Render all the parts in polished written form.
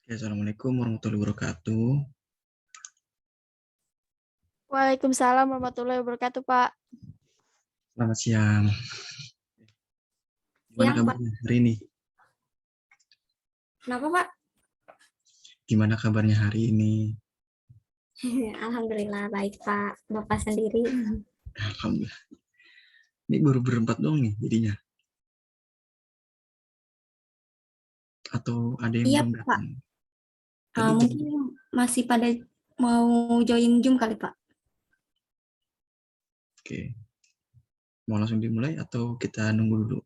Ya, Assalamualaikum warahmatullahi wabarakatuh. Waalaikumsalam warahmatullahi wabarakatuh, Pak. Selamat siang. Gimana Siang, Pak. kabarnya hari ini? Kenapa, Pak? Gimana kabarnya hari ini? Alhamdulillah baik, Pak. Bapak sendiri? Alhamdulillah. Ini baru berempat dong nih jadinya. Atau ada yang Iya, belum Pak. datang? Tadi Mungkin masih pada mau join Zoom kali, Pak. Oke. Mau langsung dimulai atau kita nunggu dulu?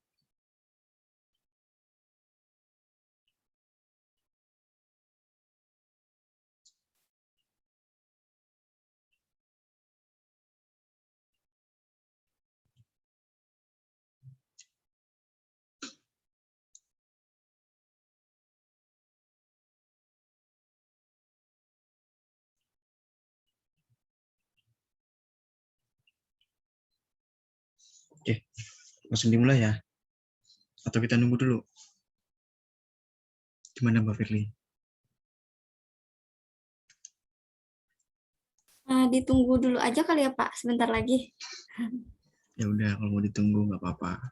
Oke, langsung dimulai ya? Atau kita nunggu dulu? Gimana Mbak Firly? Ditunggu dulu aja kali ya, Pak. Sebentar lagi. Ya udah, kalau mau ditunggu nggak apa-apa.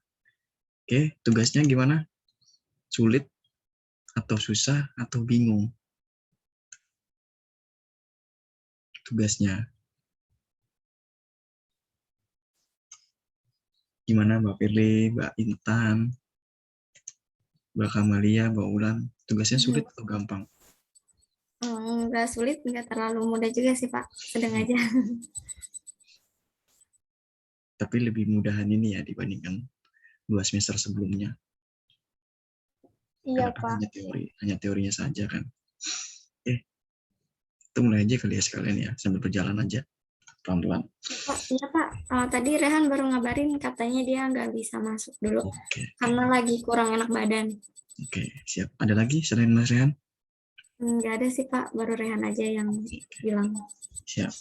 Oke, tugasnya gimana? Sulit atau susah atau bingung? Tugasnya. Gimana Mbak Firly, Mbak Intan, Mbak Kamalia, Mbak Ulan? Tugasnya sulit atau gampang? Nggak sulit, nggak terlalu mudah juga sih, Pak. Sedang aja. Tapi lebih mudahan ini ya dibandingkan 2 semester sebelumnya. Iya, Karena kan Pak. hanya teorinya saja kan. Kita mulai aja kali ya sekalian ya, sambil berjalan aja, pelan-pelan. Pak, iya, Pak. Tadi Rehan baru ngabarin katanya dia nggak bisa masuk dulu. Oke, Karena lagi kurang enak badan. oke, siap. Ada lagi selain Mas Rehan? Nggak ada sih, Pak. Baru Rehan aja yang bilang. Siap.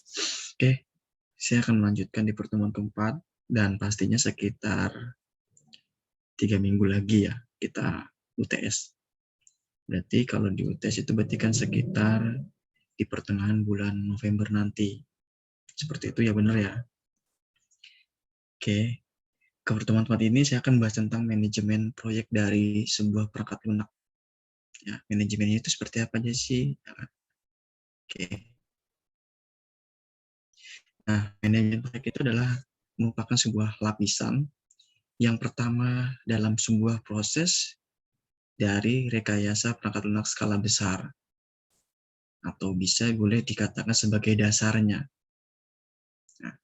Oke, saya akan melanjutkan di pertemuan keempat, dan pastinya sekitar 3 minggu lagi ya, kita UTS. Berarti kalau di UTS itu berarti kan sekitar di pertengahan bulan November nanti. Seperti itu ya, benar ya? Oke, ke pertemuan tempat ini saya akan bahas tentang manajemen proyek dari sebuah perangkat lunak. Ya, manajemennya itu seperti apa aja sih? Oke. Nah, manajemen proyek itu adalah merupakan sebuah lapisan yang pertama dalam sebuah proses dari rekayasa perangkat lunak skala besar, atau bisa boleh dikatakan sebagai dasarnya. Nah,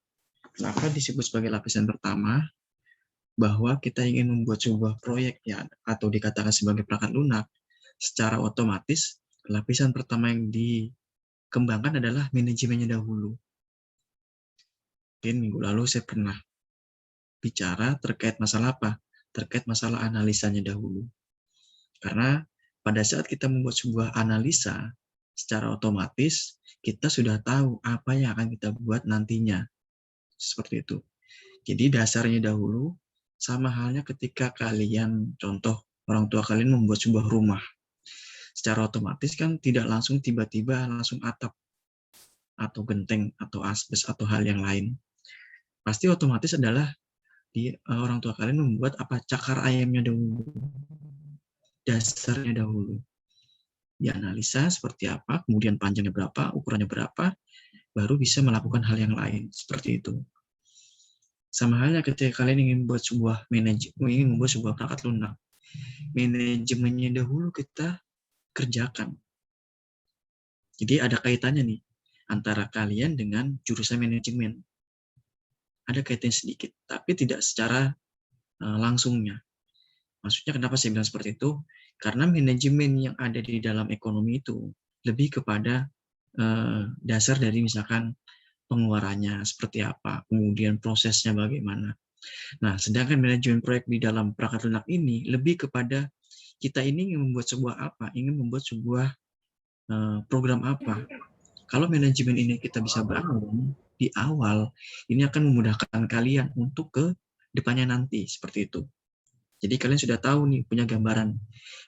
kenapa disebut sebagai lapisan pertama? Bahwa kita ingin membuat sebuah proyek ya, atau dikatakan sebagai perangkat lunak, secara otomatis lapisan pertama yang dikembangkan adalah manajemennya dahulu. Mungkin minggu lalu saya pernah bicara terkait masalah apa? Terkait masalah analisanya dahulu. Karena pada saat kita membuat sebuah analisa, secara otomatis kita sudah tahu apa yang akan kita buat nantinya. Seperti itu. Jadi dasarnya dahulu, sama halnya ketika kalian, contoh orang tua kalian membuat sebuah rumah. Secara otomatis kan tidak langsung tiba-tiba langsung atap atau genteng atau asbes atau hal yang lain. Pasti otomatis adalah orang tua kalian membuat apa, cakar ayamnya dahulu, dasarnya dahulu. Dianalisa seperti apa, kemudian panjangnya berapa, ukurannya berapa, baru bisa melakukan hal yang lain. Seperti itu. Sama halnya ketika kalian ingin membuat sebuah perangkat lunak, manajemennya dahulu kita kerjakan. Jadi ada kaitannya nih antara kalian dengan jurusan manajemen. Ada kaitannya sedikit, tapi tidak secara langsungnya. Maksudnya kenapa saya bilang seperti itu? Karena manajemen yang ada di dalam ekonomi itu lebih kepada dasar dari misalkan pengeluarannya seperti apa, kemudian prosesnya bagaimana. Nah, sedangkan manajemen proyek di dalam perangkat lunak ini lebih kepada kita ini ingin membuat sebuah apa, ingin membuat sebuah program apa. Kalau manajemen ini kita bisa bangun di awal, ini akan memudahkan kalian untuk ke depannya nanti, seperti itu. Jadi kalian sudah tahu nih, punya gambaran.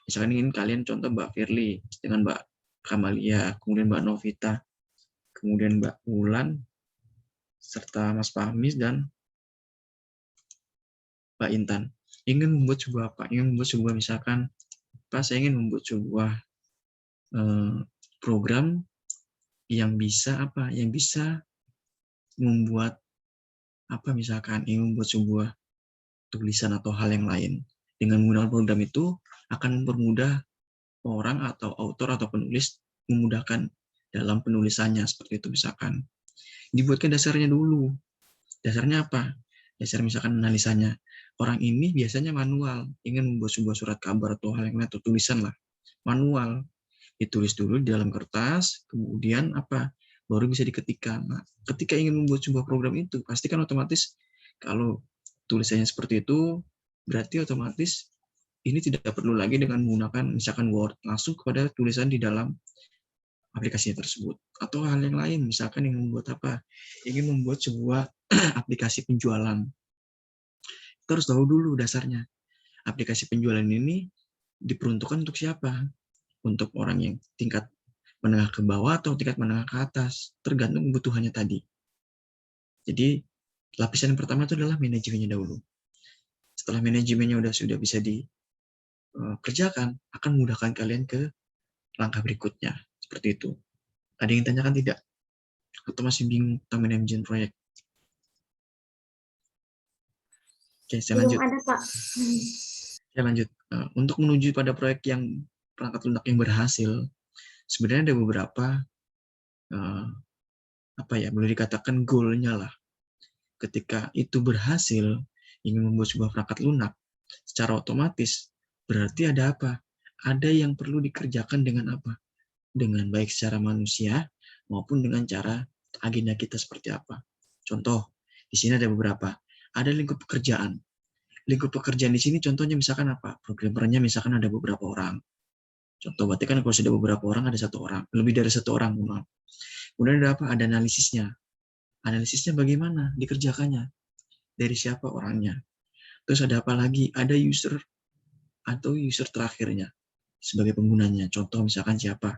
Misalkan ingin kalian contoh Mbak Firly dengan Mbak Kamalia, kemudian Mbak Novita, kemudian Mbak Wulan, serta Mas Fahmi dan Mbak Intan. Ingin membuat sebuah apa? Ingin membuat sebuah misalkan, Pak, saya ingin membuat sebuah program yang bisa apa? Yang bisa membuat apa misalkan ingin membuat sebuah tulisan atau hal yang lain. Dengan menggunakan program itu akan mempermudah orang atau autor atau penulis memudahkan dalam penulisannya seperti itu misalkan. Dibuatkan dasarnya dulu. Dasarnya apa? Dasar misalkan analisanya. Orang ini biasanya manual, ingin membuat sebuah surat kabar atau hal yang lain atau tulisan lah. Manual. Ditulis dulu di dalam kertas, kemudian apa? Baru bisa diketikkan. Nah, ketika ingin membuat sebuah program itu, pasti kan otomatis kalau tulisannya seperti itu, berarti otomatis ini tidak perlu lagi dengan menggunakan misalkan Word, langsung kepada tulisan di dalam aplikasi tersebut. Atau hal yang lain, misalkan ingin membuat apa? Ingin membuat sebuah aplikasi penjualan. Kita harus tahu dulu dasarnya. Aplikasi penjualan ini diperuntukkan untuk siapa? Untuk orang yang tingkat menengah ke bawah atau tingkat menengah ke atas, tergantung kebutuhannya tadi. Jadi, lapisan yang pertama itu adalah manajemennya dahulu. Setelah manajemennya sudah bisa dikerjakan, akan memudahkan kalian ke langkah berikutnya. Seperti itu. Ada yang tanyakan tidak? Atau masih bingung tentang manajemen proyek? Oke, saya lanjut. Belum ada, Pak. Saya lanjut. Untuk menuju pada proyek yang perangkat lunak yang berhasil, sebenarnya ada beberapa boleh dikatakan goal-nya lah. Ketika itu berhasil, ingin membuat sebuah perangkat lunak, secara otomatis berarti ada apa? Ada yang perlu dikerjakan dengan apa? Dengan baik secara manusia maupun dengan cara agenda kita seperti apa. Contoh, di sini ada beberapa. Ada lingkup pekerjaan. Lingkup pekerjaan di sini contohnya misalkan apa? Programmernya misalkan ada beberapa orang. Contoh, berarti kan kalau sudah beberapa orang ada satu orang, lebih dari satu orang, maaf. Kemudian ada apa? Ada analisisnya. Analisisnya bagaimana dikerjakannya? Dari siapa orangnya? Terus ada apa lagi? Ada user atau user terakhirnya sebagai penggunanya. Contoh misalkan siapa?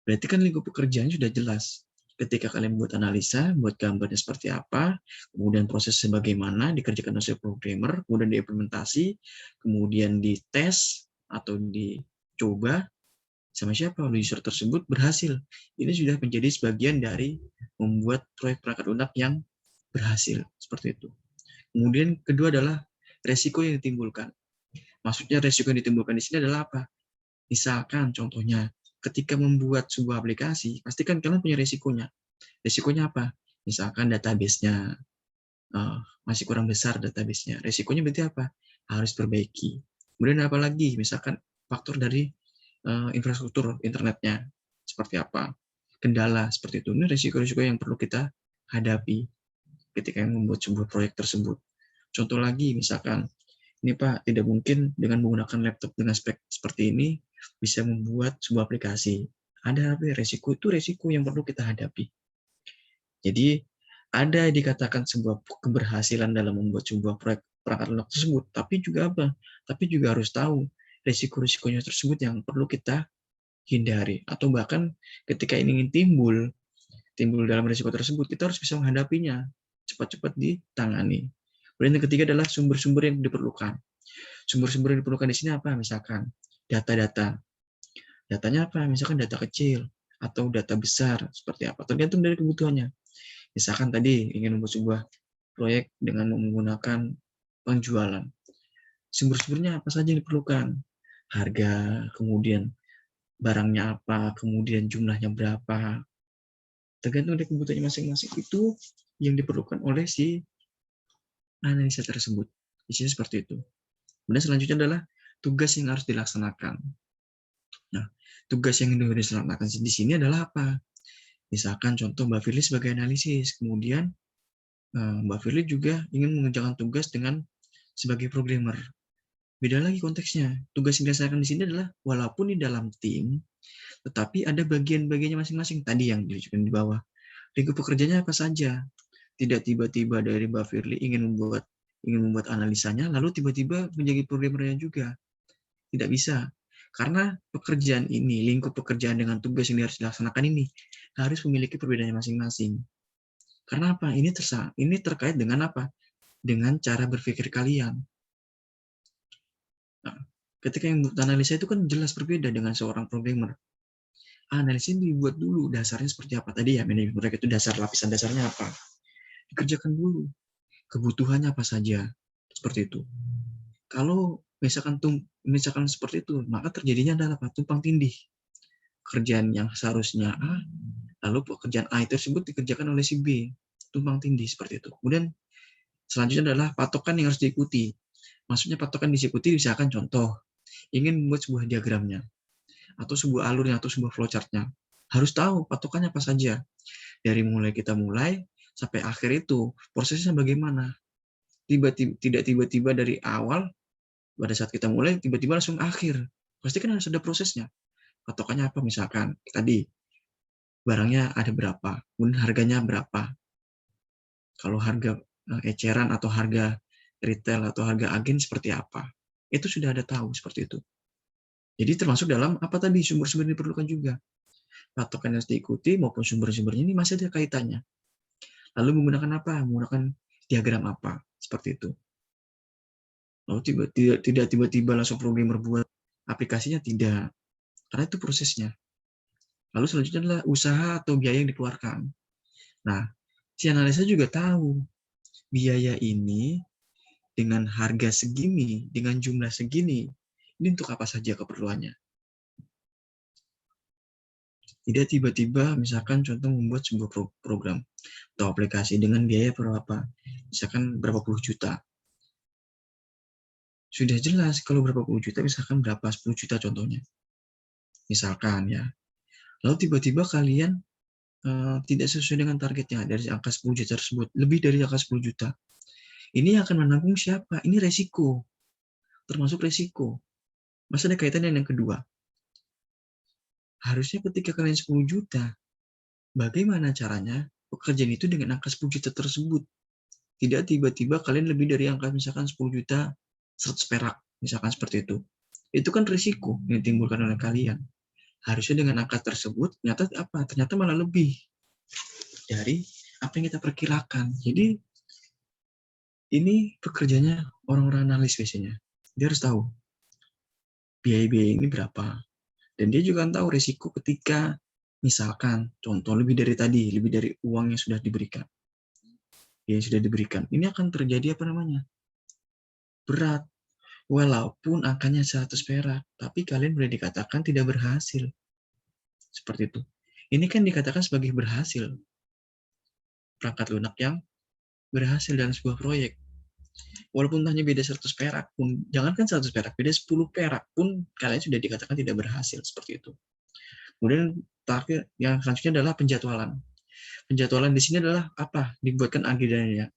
Berarti kan lingkup pekerjaan sudah jelas. Ketika kalian buat analisa, buat gambarnya seperti apa, kemudian prosesnya bagaimana, dikerjakan oleh programmer, kemudian diimplementasi, kemudian dites atau dicoba, sama siapa user tersebut berhasil. Ini sudah menjadi sebagian dari membuat proyek perangkat lunak yang berhasil. Seperti itu. Kemudian kedua adalah resiko yang ditimbulkan. Maksudnya resiko yang ditimbulkan di sini adalah apa? Misalkan contohnya, ketika membuat sebuah aplikasi, pasti kan kalian punya resikonya. Resikonya apa? Misalkan database-nya masih kurang besar database-nya. Resikonya berarti apa? Harus perbaiki. Kemudian apa lagi? Misalkan faktor dari infrastruktur internetnya seperti apa? Kendala seperti itu. Ini resiko-resiko yang perlu kita hadapi ketika membuat sebuah proyek tersebut. Contoh lagi, misalkan, ini Pak, tidak mungkin dengan menggunakan laptop dengan spek seperti ini bisa membuat sebuah aplikasi. Ada apa? Resiko itu resiko yang perlu kita hadapi. Jadi ada dikatakan sebuah keberhasilan dalam membuat sebuah proyek perangkat lunak tersebut, tapi juga apa? Tapi juga harus tahu resiko-resikonya tersebut yang perlu kita hindari. Atau bahkan ketika ini ingin timbul dalam resiko tersebut, kita harus bisa menghadapinya, cepat-cepat ditangani. Kemudian yang ketiga adalah sumber-sumber yang diperlukan. Sumber-sumber yang diperlukan di sini apa? Misalkan data-data. Datanya apa? Misalkan data kecil atau data besar seperti apa? Tergantung dari kebutuhannya. Misalkan tadi ingin membuat sebuah proyek dengan menggunakan penjualan. Sumber-sumbernya apa saja yang diperlukan? Harga, kemudian barangnya apa, kemudian jumlahnya berapa. Tergantung dari kebutuhannya masing-masing. Itu yang diperlukan oleh si analisa tersebut. Di sini seperti itu. Kemudian selanjutnya adalah tugas yang harus dilaksanakan. Nah, tugas yang harus dilaksanakan di sini adalah apa? Misalkan contoh Mbak Firly sebagai analisis, kemudian Mbak Firly juga ingin mengerjakan tugas dengan sebagai programmer. Beda lagi konteksnya. Tugas yang dilaksanakan di sini adalah walaupun di dalam tim, tetapi ada bagian-bagiannya masing-masing. Tadi yang ditunjukkan di bawah. Lingkup pekerjaannya apa saja? Tidak tiba-tiba dari Mbak Firly ingin membuat analisanya, lalu tiba-tiba menjadi programmernya juga. Tidak bisa. Karena pekerjaan ini, lingkup pekerjaan dengan tugas yang harus dilaksanakan ini harus memiliki perbedaannya masing-masing. Karena apa? Ini terkait dengan apa? Dengan cara berpikir kalian. Nah, ketika yang analisa itu kan jelas berbeda dengan seorang programmer. Analisis dibuat dulu, dasarnya seperti apa. Tadi ya, manajemen proyek itu lapisan dasarnya apa. Dikerjakan dulu. Kebutuhannya apa saja. Seperti itu. Kalau misalkan seperti itu, maka terjadinya adalah tumpang tindih. Kerjaan yang seharusnya A, lalu pekerjaan A itu tersebut dikerjakan oleh si B. Tumpang tindih seperti itu. Kemudian selanjutnya adalah patokan yang harus diikuti. Maksudnya patokan diikuti, misalkan contoh, ingin membuat sebuah diagramnya, atau sebuah alurnya, atau sebuah flowchart-nya. Harus tahu patokannya apa saja. Dari kita mulai, sampai akhir itu, prosesnya bagaimana. Tidak tiba-tiba dari awal, pada saat kita mulai, tiba-tiba langsung akhir. Pasti kan harus ada prosesnya. Patokannya apa misalkan, tadi, barangnya ada berapa, kemudian harganya berapa. Kalau harga eceran atau harga retail atau harga agen seperti apa. Itu sudah ada tahu seperti itu. Jadi termasuk dalam apa tadi sumber-sumber yang diperlukan juga. Patokan yang harus diikuti maupun sumber-sumbernya ini masih ada kaitannya. Lalu menggunakan apa? Menggunakan diagram apa? Seperti itu. Lalu tidak tiba-tiba langsung programmer buat aplikasinya, tidak. Karena itu prosesnya. Lalu selanjutnya adalah usaha atau biaya yang dikeluarkan. Nah, si analisa juga tahu biaya ini dengan harga segini, dengan jumlah segini, ini untuk apa saja keperluannya. Tidak tiba-tiba misalkan contoh membuat sebuah program atau aplikasi dengan biaya berapa, misalkan berapa puluh juta. Sudah jelas kalau berapa puluh juta, misalkan berapa 10 juta contohnya. Misalkan ya. Lalu tiba-tiba kalian tidak sesuai dengan targetnya dari angka 10 juta tersebut, lebih dari angka 10 juta. Ini akan menanggung siapa? Ini resiko. Termasuk resiko. Masa ada kaitannya dengan yang kedua. Harusnya ketika kalian 10 juta, bagaimana caranya pekerjaan itu dengan angka 10 juta tersebut? Tidak tiba-tiba kalian lebih dari angka misalkan 10 juta 100 perak, misalkan seperti itu. Itu kan risiko yang ditimbulkan oleh kalian. Harusnya dengan angka tersebut, ternyata apa? Ternyata malah lebih dari apa yang kita perkirakan. Jadi, ini pekerjanya orang-orang analis biasanya. Dia harus tahu biaya-biaya ini berapa. Dan dia juga tahu risiko ketika misalkan, contoh lebih dari uang yang sudah diberikan. Ini akan terjadi apa namanya? Berat. Walaupun angkanya 100 perak, tapi kalian boleh dikatakan tidak berhasil. Seperti itu. Ini kan dikatakan sebagai berhasil. Perangkat lunak yang berhasil dalam sebuah proyek. Walaupun hanya beda 100 perak pun, jangankan 100 perak, beda 10 perak pun kalian sudah dikatakan tidak berhasil. Seperti itu. Kemudian terakhir, yang selanjutnya adalah penjadwalan. Penjadwalan di sini adalah apa? Dibuatkan agendanya.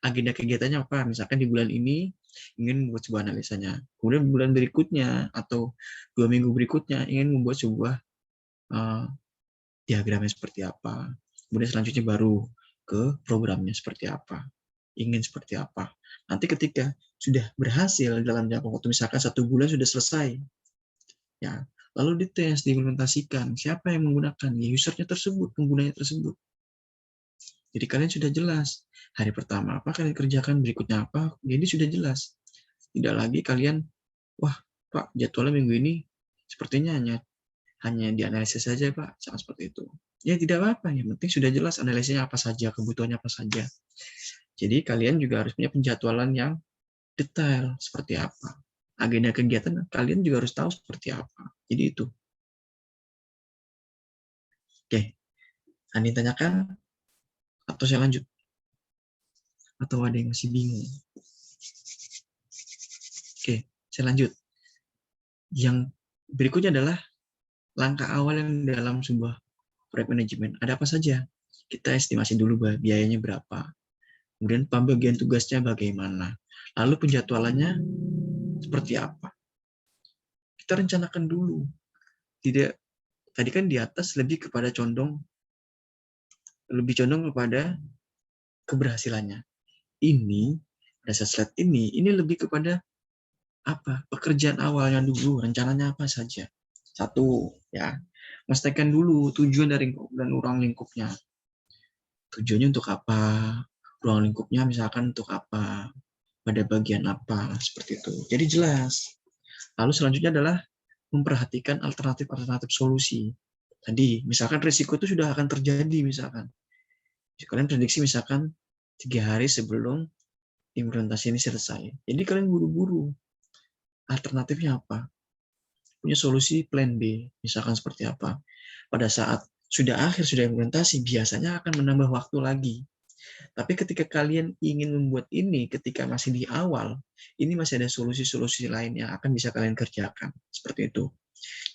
Agenda kegiatannya apa? Misalkan di bulan ini ingin membuat sebuah analisanya. Kemudian bulan berikutnya atau 2 minggu berikutnya ingin membuat sebuah diagramnya seperti apa. Kemudian selanjutnya baru ke programnya seperti apa. Ingin seperti apa. Nanti ketika sudah berhasil dalam jangka waktu misalkan 1 bulan sudah selesai. Ya, lalu dites, diimplementasikan. Siapa yang menggunakan? Ya, usernya tersebut, penggunanya tersebut. Jadi kalian sudah jelas. Hari pertama apa kalian kerjakan, berikutnya apa. Jadi sudah jelas. Tidak lagi kalian, wah Pak, jadwalnya minggu ini sepertinya hanya dianalisis saja Pak, sangat seperti itu. Ya tidak apa-apa, yang penting sudah jelas analisisnya apa saja, kebutuhannya apa saja. Jadi kalian juga harus punya penjadwalan yang detail seperti apa. Agenda kegiatan kalian juga harus tahu seperti apa. Jadi itu. Oke, ada yang tanyakan? Atau saya lanjut? Atau ada yang masih bingung? Oke, saya lanjut. Yang berikutnya adalah langkah awal yang dalam sebuah proyek manajemen. Ada apa saja? Kita estimasi dulu biayanya berapa. Kemudian pembagian tugasnya bagaimana. Lalu penjadwalannya seperti apa. Kita rencanakan dulu. Tidak, tadi kan di atas lebih condong kepada keberhasilannya. Ini pada slide ini lebih kepada apa? Pekerjaan awalnya dulu, rencananya apa saja. Satu, ya. Pastikan dulu tujuan dari dan ruang lingkupnya. Tujuannya untuk apa? Ruang lingkupnya misalkan untuk apa? Pada bagian apa? Seperti itu. Jadi jelas. Lalu selanjutnya adalah memperhatikan alternatif-alternatif solusi. Tadi, misalkan risiko itu sudah akan terjadi, misalkan. Kalian prediksi misalkan 3 hari sebelum implementasi ini selesai. Jadi kalian buru-buru. Alternatifnya apa? Punya solusi plan B, misalkan seperti apa. Pada saat sudah implementasi, biasanya akan menambah waktu lagi. Tapi ketika kalian ingin membuat ini ketika masih di awal, ini masih ada solusi-solusi lain yang akan bisa kalian kerjakan. Seperti itu.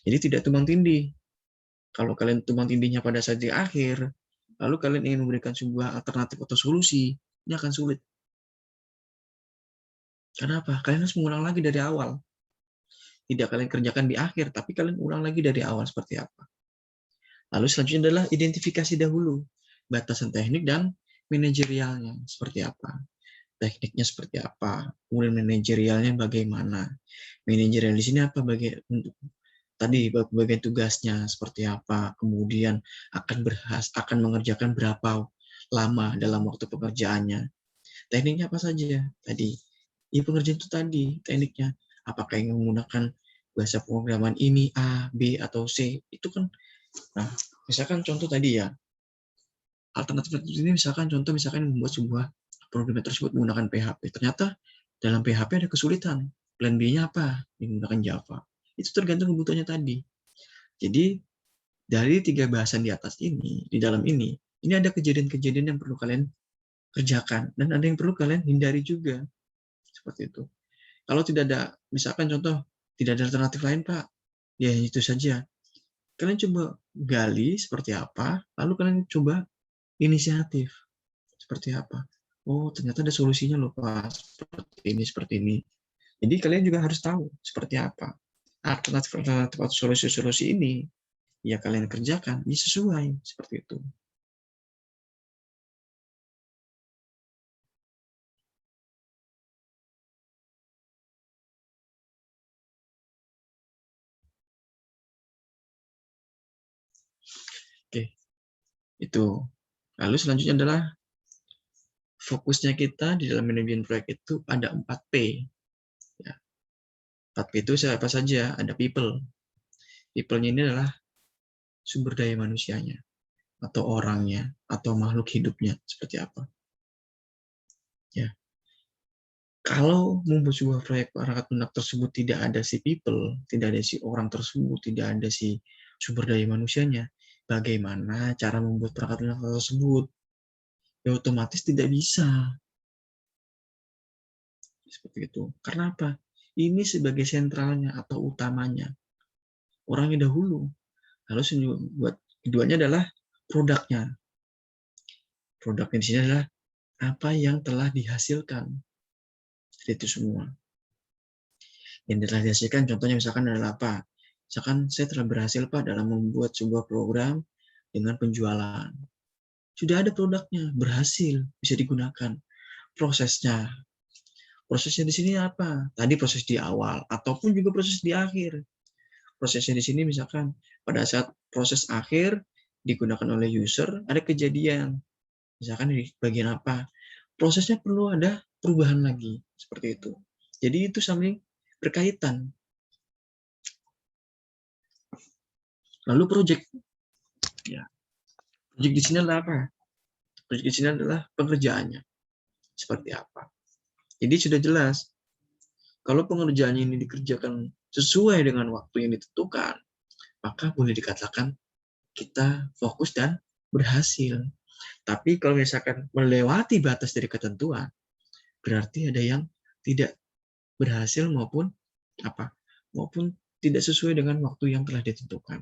Jadi tidak tumbang tindih. Kalau kalian tumbang tindihnya pada saat di akhir, lalu kalian ingin memberikan sebuah alternatif atau solusi, ini akan sulit. Kenapa? Kalian harus mengulang lagi dari awal. Tidak kalian kerjakan di akhir, tapi kalian ulang lagi dari awal seperti apa. Lalu selanjutnya adalah identifikasi dahulu batasan teknik dan manajerialnya seperti apa. Tekniknya seperti apa, kemudian manajerialnya bagaimana. Manajerial di sini apa untuk tadi bagian tugasnya seperti apa, kemudian akan mengerjakan berapa lama dalam waktu pekerjaannya. Tekniknya apa saja tadi? Ya pengerjaan itu tadi tekniknya. Apakah yang menggunakan bahasa pemrograman ini A, B atau C? Itu kan. Nah, misalkan contoh tadi ya. Alternatif ini misalkan membuat sebuah program tersebut menggunakan PHP. Ternyata dalam PHP ada kesulitan. Plan B-nya apa? Menggunakan Java. Itu tergantung kebutuhannya tadi. Jadi dari 3 bahasan di atas ini, di dalam ini ada kejadian-kejadian yang perlu kalian kerjakan dan ada yang perlu kalian hindari juga. Seperti itu. Kalau tidak ada, misalkan contoh, tidak ada alternatif lain, Pak, ya itu saja. Kalian coba gali seperti apa, lalu kalian coba inisiatif. Seperti apa? Oh, ternyata ada solusinya loh, Pak. Seperti ini. Jadi kalian juga harus tahu seperti apa. Alternatif atau solusi-solusi ini, ya kalian kerjakan, ini sesuai. Seperti itu. Oke, itu. Lalu selanjutnya adalah fokusnya kita di dalam manajemen proyek itu ada 4P. Ya. 4P itu apa saja? Ada people. People-nya ini adalah sumber daya manusianya, atau orangnya, atau makhluk hidupnya, seperti apa. Ya. Kalau membuat sebuah proyek perangkat lunak tersebut tidak ada si people, tidak ada si orang tersebut, tidak ada si sumber daya manusianya, bagaimana cara membuat perangkat lunak tersebut? Ya otomatis tidak bisa. Seperti itu. Karena apa? Ini sebagai sentralnya atau utamanya. Orangnya dahulu. Lalu buat keduanya adalah produknya. Produknya di sini adalah apa yang telah dihasilkan. Jadi itu semua. Yang telah dihasilkan contohnya misalkan adalah apa? Misalkan saya telah berhasil Pak dalam membuat sebuah program dengan penjualan. Sudah ada produknya, berhasil, bisa digunakan. Prosesnya di sini apa? Tadi proses di awal, ataupun juga proses di akhir. Prosesnya di sini misalkan pada saat proses akhir digunakan oleh user, ada kejadian. Misalkan di bagian apa? Prosesnya perlu ada perubahan lagi. Seperti itu. Jadi itu saling berkaitan. Lalu project. Ya. Project di sini adalah apa? Project di sini adalah pengerjaannya. Seperti apa? Jadi sudah jelas. Kalau pengerjaannya ini dikerjakan sesuai dengan waktu yang ditentukan, maka boleh dikatakan kita fokus dan berhasil. Tapi kalau misalkan melewati batas dari ketentuan, berarti ada yang tidak berhasil maupun tidak sesuai dengan waktu yang telah ditentukan.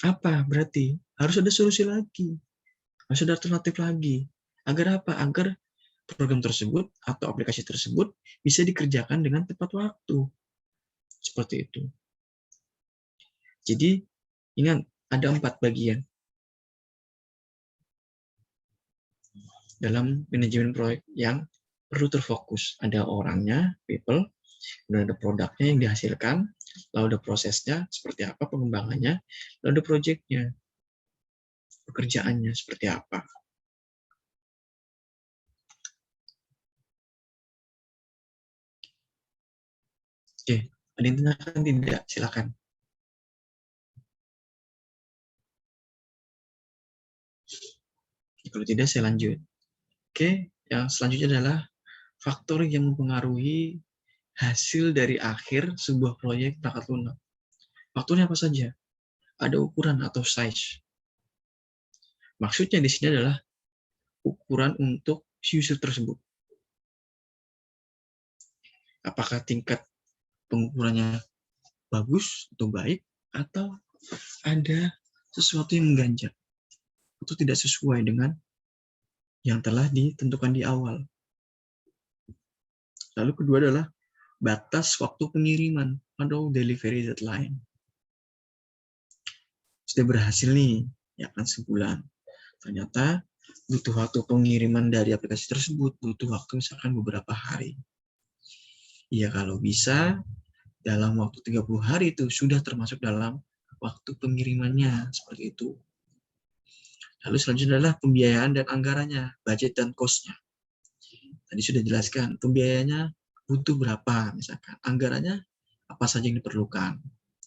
Apa berarti? Harus ada solusi lagi. Harus ada alternatif lagi. Agar apa? Agar program tersebut atau aplikasi tersebut bisa dikerjakan dengan tepat waktu. Seperti itu. Jadi, ingat, ada 4 bagian dalam manajemen proyek yang perlu terfokus. Ada orangnya, people, kemudian ada produknya yang dihasilkan, lalu ada prosesnya, seperti apa pengembangannya, lalu ada project-nya, pekerjaannya seperti apa. Oke, ada yang tanyakan tidak? Silakan. Kalau tidak, saya lanjut. Oke, yang selanjutnya adalah faktor yang mempengaruhi hasil dari akhir sebuah proyek perangkat lunak. Faktornya apa saja? Ada ukuran atau size. Maksudnya di sini adalah ukuran untuk user tersebut. Apakah tingkat pengukurannya bagus atau baik, atau ada sesuatu yang mengganjal atau tidak sesuai dengan yang telah ditentukan di awal. Lalu kedua adalah batas waktu pengiriman atau delivery deadline. Sudah berhasil nih, ya kan, sebulan. Ternyata butuh waktu pengiriman dari aplikasi tersebut, butuh waktu misalkan beberapa hari. Ya kalau bisa, dalam waktu 30 hari itu sudah termasuk dalam waktu pengirimannya, seperti itu. Lalu selanjutnya adalah pembiayaan dan anggarannya, budget dan cost-nya. Tadi sudah jelaskan, pembiayanya butuh berapa, misalkan. Anggarannya apa saja yang diperlukan.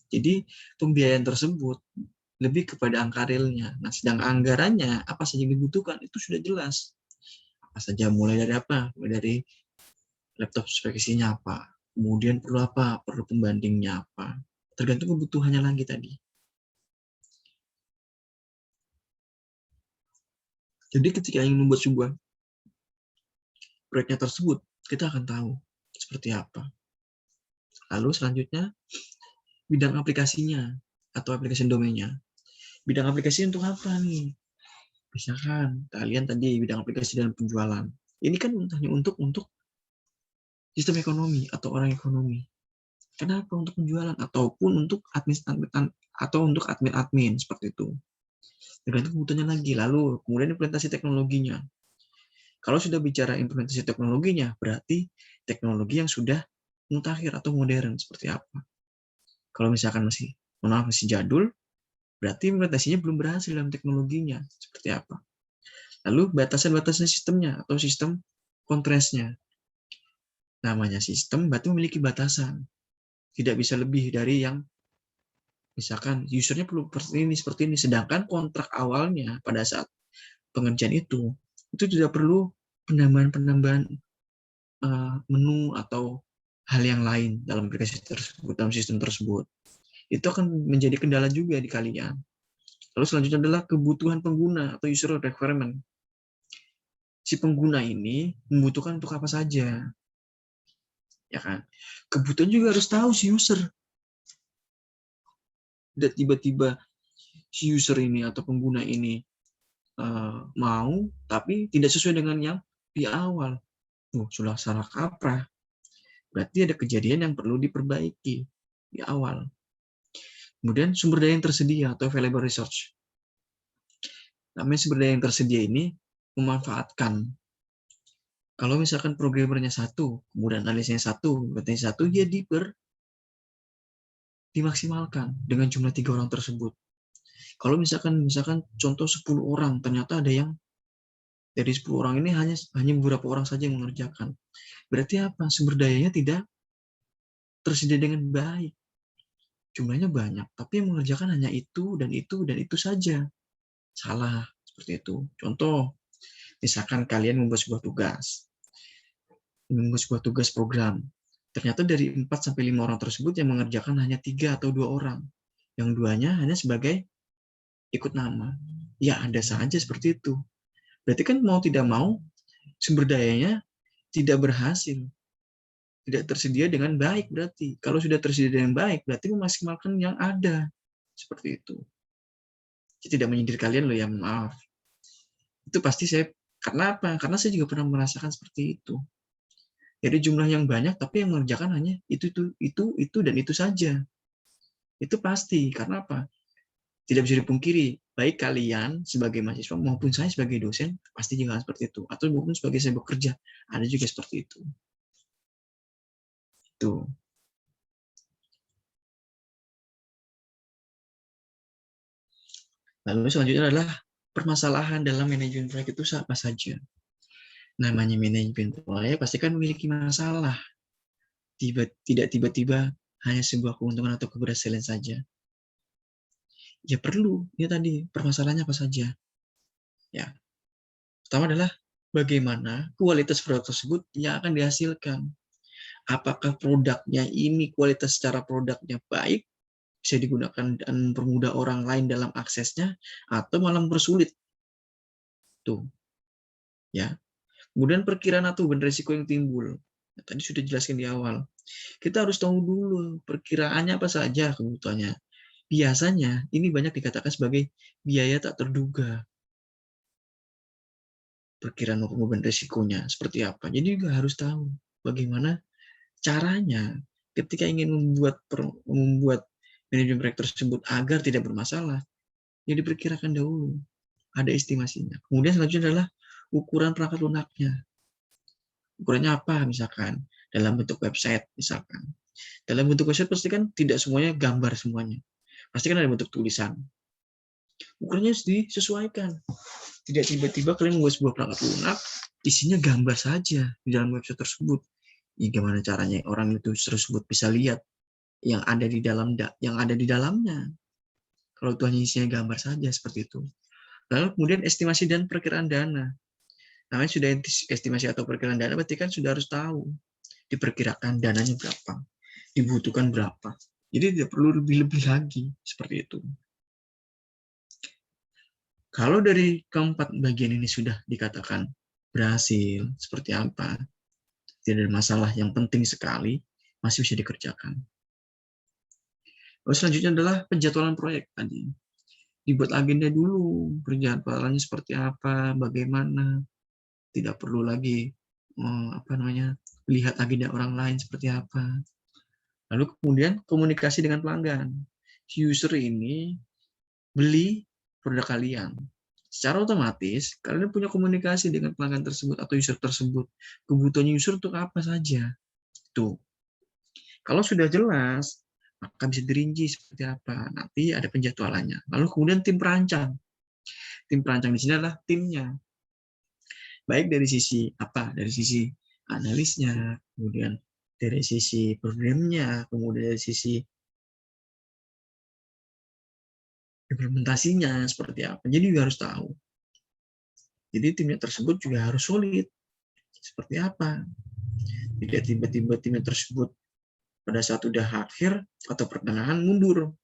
Jadi pembiayaan tersebut lebih kepada angka realnya. Nah, sedang anggarannya apa saja yang dibutuhkan itu sudah jelas. Apa saja, mulai dari apa? Mulai dari laptop spesifikasinya apa, kemudian perlu apa, perlu pembandingnya apa. Tergantung kebutuhannya lagi tadi. Jadi ketika ingin membuat sebuah proyeknya tersebut, kita akan tahu seperti apa. Lalu selanjutnya, bidang aplikasinya atau aplikasi domainnya. Bidang aplikasi untuk apa nih? Misalkan kalian tadi bidang aplikasi dan penjualan. Ini kan hanya untuk sistem ekonomi atau orang ekonomi. Kenapa? Untuk penjualan ataupun untuk admin seperti itu. Tergantung kebutuhannya lagi. Lalu kemudian implementasi teknologinya. Kalau sudah bicara implementasi teknologinya, berarti teknologi yang sudah mutakhir atau modern seperti apa. Kalau misalkan masih jadul, berarti implementasinya belum berhasil dalam teknologinya seperti apa. Lalu batasan-batasan sistemnya atau sistem constraints-nya. Namanya sistem berarti memiliki batasan. Tidak bisa lebih dari yang misalkan usernya perlu seperti ini. Sedangkan kontrak awalnya pada saat pengerjaan itu tidak perlu penambahan menu atau hal yang lain dalam aplikasi tersebut, dalam sistem tersebut. Itu akan menjadi kendala juga di kalian. Lalu selanjutnya adalah kebutuhan pengguna atau user requirement. Si pengguna ini membutuhkan untuk apa saja, ya kan? Kebutuhan juga harus tahu si user. Dan tiba-tiba si user ini atau pengguna ini mau, tapi tidak sesuai dengan yang di awal. Sudah salah kaprah. Berarti ada kejadian yang perlu diperbaiki di awal. Kemudian sumber daya yang tersedia atau available resource. Namanya sumber daya yang tersedia ini memanfaatkan. Kalau misalkan programmernya satu, kemudian analisnya satu, berarti satu, dia dimaksimalkan dengan jumlah 3 orang tersebut. Kalau misalkan contoh 10 orang, ternyata ada yang dari 10 orang ini hanya beberapa orang saja yang mengerjakan. Berarti apa? Sumber dayanya tidak tersedia dengan baik. Jumlahnya banyak, tapi yang mengerjakan hanya itu dan itu dan itu saja. Salah, seperti itu. Contoh, misalkan kalian membuat sebuah tugas program. Ternyata dari 4-5 orang tersebut yang mengerjakan hanya 3 atau 2 orang. Yang duanya hanya sebagai ikut nama. Ya, ada saja seperti itu. Berarti kan mau tidak mau, sumber dayanya tidak berhasil. Tidak tersedia dengan baik berarti. Kalau sudah tersedia dengan baik, berarti memaksimalkan yang ada. Seperti itu. Saya tidak menyindir kalian loh ya, maaf. Itu pasti karena apa? Karena saya juga pernah merasakan seperti itu. Jadi jumlah yang banyak, tapi yang mengerjakan hanya itu, dan itu saja. Itu pasti. Karena apa? Tidak bisa dipungkiri. baik kalian sebagai mahasiswa maupun saya sebagai dosen pasti juga seperti itu, atau maupun sebagai saya bekerja ada juga seperti itu. Tuh. Lalu selanjutnya adalah permasalahan dalam manajemen proyek itu apa saja. Namanya manajemen proyek pasti kan memiliki masalah. Tidak tiba-tiba hanya sebuah keuntungan atau keberhasilan saja. Ya perlu, ya tadi permasalahannya apa saja. Ya, pertama adalah bagaimana kualitas produk tersebut yang akan dihasilkan. Apakah produknya ini kualitas secara produknya baik, bisa digunakan dan mempermudah orang lain dalam aksesnya, atau malah mempersulit. Tuh, ya. Kemudian perkiraan atau beban risiko yang timbul. Tadi sudah jelaskan di awal. Kita harus tahu dulu perkiraannya apa saja kebutuhannya. Biasanya ini banyak dikatakan sebagai biaya tak terduga. Perkiraan maupun beban risikonya seperti apa. Jadi juga harus tahu bagaimana caranya ketika ingin membuat manajemen proyek tersebut agar tidak bermasalah, ya diperkirakan dahulu. Ada estimasinya. Kemudian selanjutnya adalah ukuran perangkat lunaknya. Ukurannya apa misalkan? Dalam bentuk website misalkan. Dalam bentuk website pasti kan tidak semuanya gambar semuanya. Pasti kan ada bentuk tulisan. Ukurannya harus disesuaikan. Tidak tiba-tiba kalian membuat sebuah perangkat lunak, isinya gambar saja di dalam website tersebut. Ya, gimana caranya orang itu tersebut bisa lihat yang ada di dalamnya. Kalau itu hanya isinya gambar saja seperti itu. Lalu kemudian estimasi dan perkiraan dana. Namanya sudah estimasi atau perkiraan dana, berarti kan sudah harus tahu diperkirakan dananya berapa, dibutuhkan berapa. Jadi tidak perlu lebih-lebih lagi seperti itu. Kalau dari keempat bagian ini sudah dikatakan berhasil, seperti apa, tidak ada masalah yang penting sekali, masih bisa dikerjakan. Lalu selanjutnya adalah penjadwalan proyek tadi. Dibuat agenda dulu, penjadwalannya seperti apa, bagaimana. Tidak perlu lagi lihat agenda orang lain seperti apa. Lalu kemudian komunikasi dengan pelanggan. Si user ini beli produk kalian. Secara otomatis, kalian punya komunikasi dengan pelanggan tersebut atau user tersebut. Kebutuhan user untuk apa saja. Tuh. Kalau sudah jelas, maka bisa dirinci seperti apa. Nanti ada penjadwalannya. Lalu kemudian tim perancang. Tim perancang di sini adalah timnya. Baik dari sisi apa? Dari sisi analisnya, kemudian dari sisi programnya, kemudian dari sisi implementasinya seperti apa. Jadi juga harus tahu. Jadi timnya tersebut juga harus solid. Seperti apa? Tidak tiba-tiba timnya tersebut pada saat sudah akhir atau pertengahan mundur.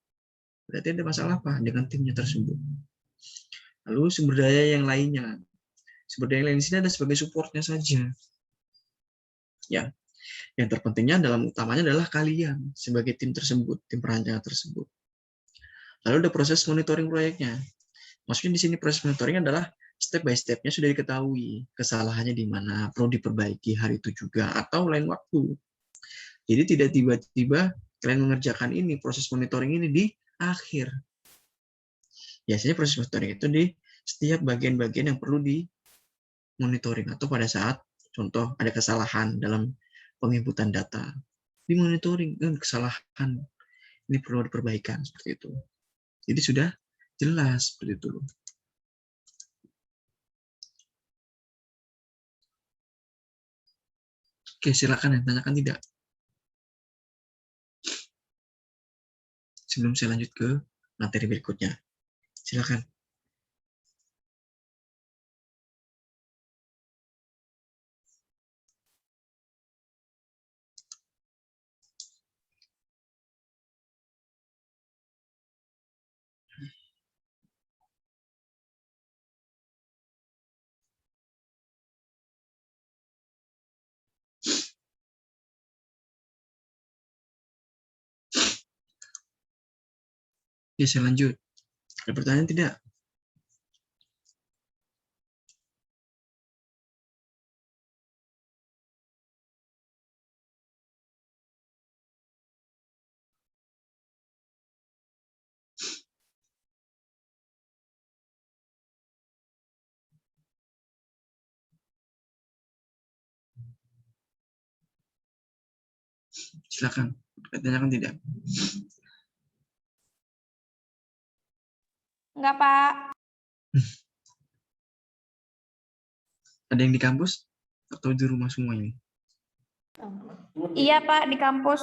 Berarti ada masalah apa dengan timnya tersebut. Lalu sumber daya yang lainnya. Sumber daya yang lain di sini ada sebagai supportnya saja. Ya, yang terpentingnya dalam utamanya adalah kalian sebagai tim tersebut, tim perancang tersebut. Lalu ada proses monitoring proyeknya. Maksudnya di sini proses monitoring adalah step by step-nya sudah diketahui. Kesalahannya di mana, perlu diperbaiki hari itu juga, atau lain waktu. Jadi tidak tiba-tiba kalian mengerjakan ini, proses monitoring ini di akhir. Biasanya proses monitoring itu di setiap bagian-bagian yang perlu dimonitoring, atau pada saat contoh ada kesalahan dalam penginputan data. Dimonitoring, kesalahan ini perlu diperbaikan, seperti itu. Jadi sudah jelas seperti itu. Oke, silakan yang tanyakan tidak. Sebelum saya lanjut ke materi berikutnya. Silakan. Oke, saya lanjut. Ada pertanyaan tidak? Silakan, tanyakan tidak? Enggak, Pak. Ada yang di kampus atau di rumah semua ini? Iya, Pak, di kampus.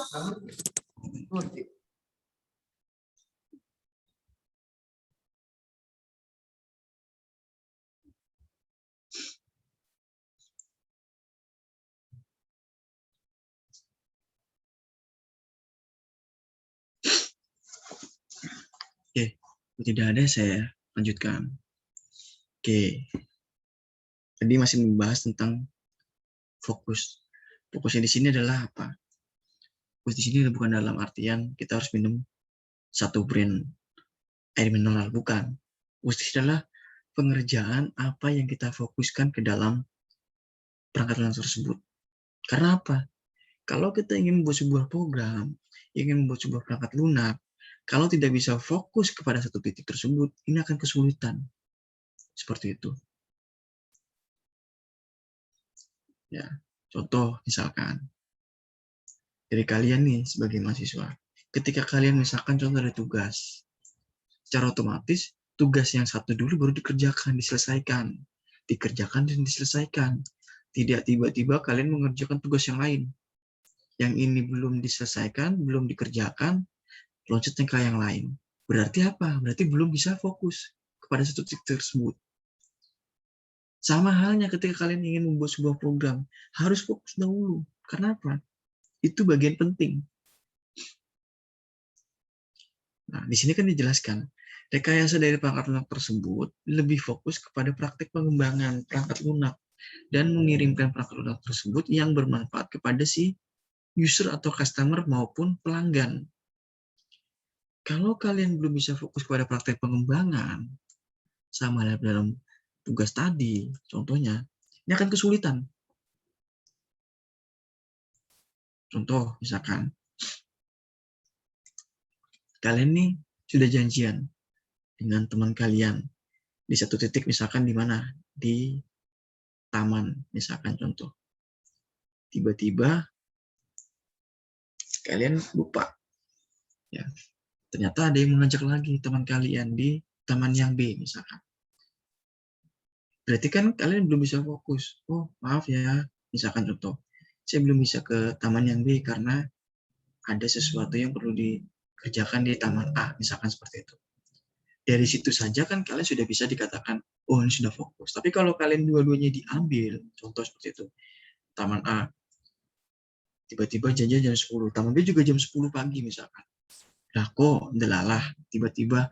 Oke, tidak ada, saya lanjutkan. Oke, tadi masih membahas tentang fokus. Fokusnya di sini adalah apa? Fokus di sini bukan dalam artian kita harus minum 1 brand air mineral, bukan. Fokus di sini adalah pengerjaan apa yang kita fokuskan ke dalam perangkat lunak tersebut. Karena apa? Kalau kita ingin membuat sebuah program, ingin membuat sebuah perangkat lunak, kalau tidak bisa fokus kepada satu titik tersebut, ini akan kesulitan. Seperti itu. Ya, contoh misalkan dari kalian nih sebagai mahasiswa, ketika kalian misalkan contoh ada tugas, secara otomatis tugas yang satu dulu baru dikerjakan, diselesaikan, dikerjakan dan diselesaikan. Tidak tiba-tiba kalian mengerjakan tugas yang lain. Yang ini belum diselesaikan, belum dikerjakan, loncatnya ke yang lain. Berarti apa? Berarti belum bisa fokus kepada satu titik tersebut. Sama halnya ketika kalian ingin membuat sebuah program, harus fokus dahulu. Karena apa? Itu bagian penting. Nah, di sini kan dijelaskan, rekayasa dari perangkat lunak tersebut lebih fokus kepada praktik pengembangan perangkat lunak dan mengirimkan perangkat lunak tersebut yang bermanfaat kepada si user atau customer maupun pelanggan. Kalau kalian belum bisa fokus kepada praktek pengembangan, sama dalam tugas tadi, contohnya, ini akan kesulitan. Contoh, misalkan, kalian nih sudah janjian dengan teman kalian di satu titik, misalkan di mana? Di taman, misalkan contoh. Tiba-tiba kalian lupa. Ya, ternyata ada yang mengajak lagi teman kalian di taman yang B, misalkan. Berarti kan kalian belum bisa fokus. Oh, maaf ya, misalkan contoh. Saya belum bisa ke taman yang B karena ada sesuatu yang perlu dikerjakan di taman A, misalkan seperti itu. Dari situ saja kan kalian sudah bisa dikatakan, oh ini sudah fokus. Tapi kalau kalian dua-duanya diambil, contoh seperti itu, taman A, tiba-tiba janjian jam 10, taman B juga jam 10 pagi misalkan. Nah kok, delalah, tiba-tiba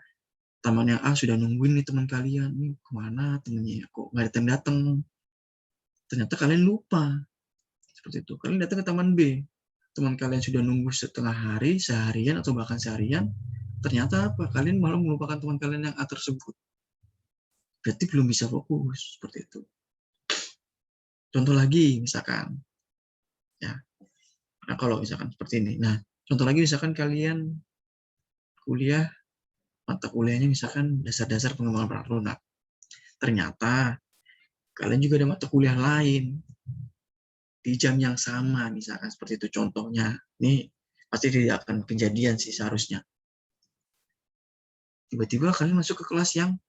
taman yang A sudah nungguin nih teman kalian, nih kemana temennya, kok nggak datang-datang. Ternyata kalian lupa, seperti itu. Kalian datang ke taman B, teman kalian sudah nunggu setengah hari, seharian, atau bahkan seharian, ternyata apa? Kalian malah melupakan teman kalian yang A tersebut. Berarti belum bisa fokus, seperti itu. Contoh lagi, misalkan, ya, nah kalau misalkan seperti ini, nah, contoh lagi misalkan kalian kuliah, mata kuliahnya misalkan dasar-dasar pengembangan perangkat lunak. Ternyata kalian juga ada mata kuliah lain di jam yang sama, misalkan seperti itu contohnya. Ini pasti tidak akan kejadian sih seharusnya. Tiba-tiba kalian masuk ke kelas yang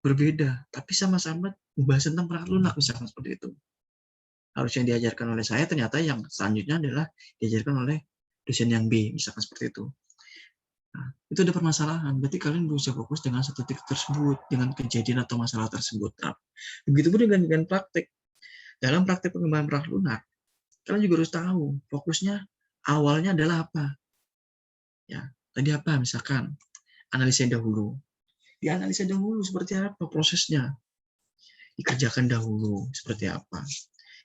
berbeda, tapi sama-sama membahas tentang perangkat lunak, misalkan seperti itu. Harusnya diajarkan oleh saya, ternyata yang selanjutnya adalah diajarkan oleh dosen yang B, misalkan seperti itu. Nah, itu ada permasalahan, berarti kalian berusaha fokus dengan satu titik tersebut, dengan kejadian atau masalah tersebut. Nah, begitu pun dengan praktek. Dalam praktek pengembangan perangkat lunak, kalian juga harus tahu fokusnya awalnya adalah apa. Ya, tadi apa? Misalkan analisa dahulu. Dianalisa dahulu seperti apa prosesnya. Dikerjakan dahulu seperti apa.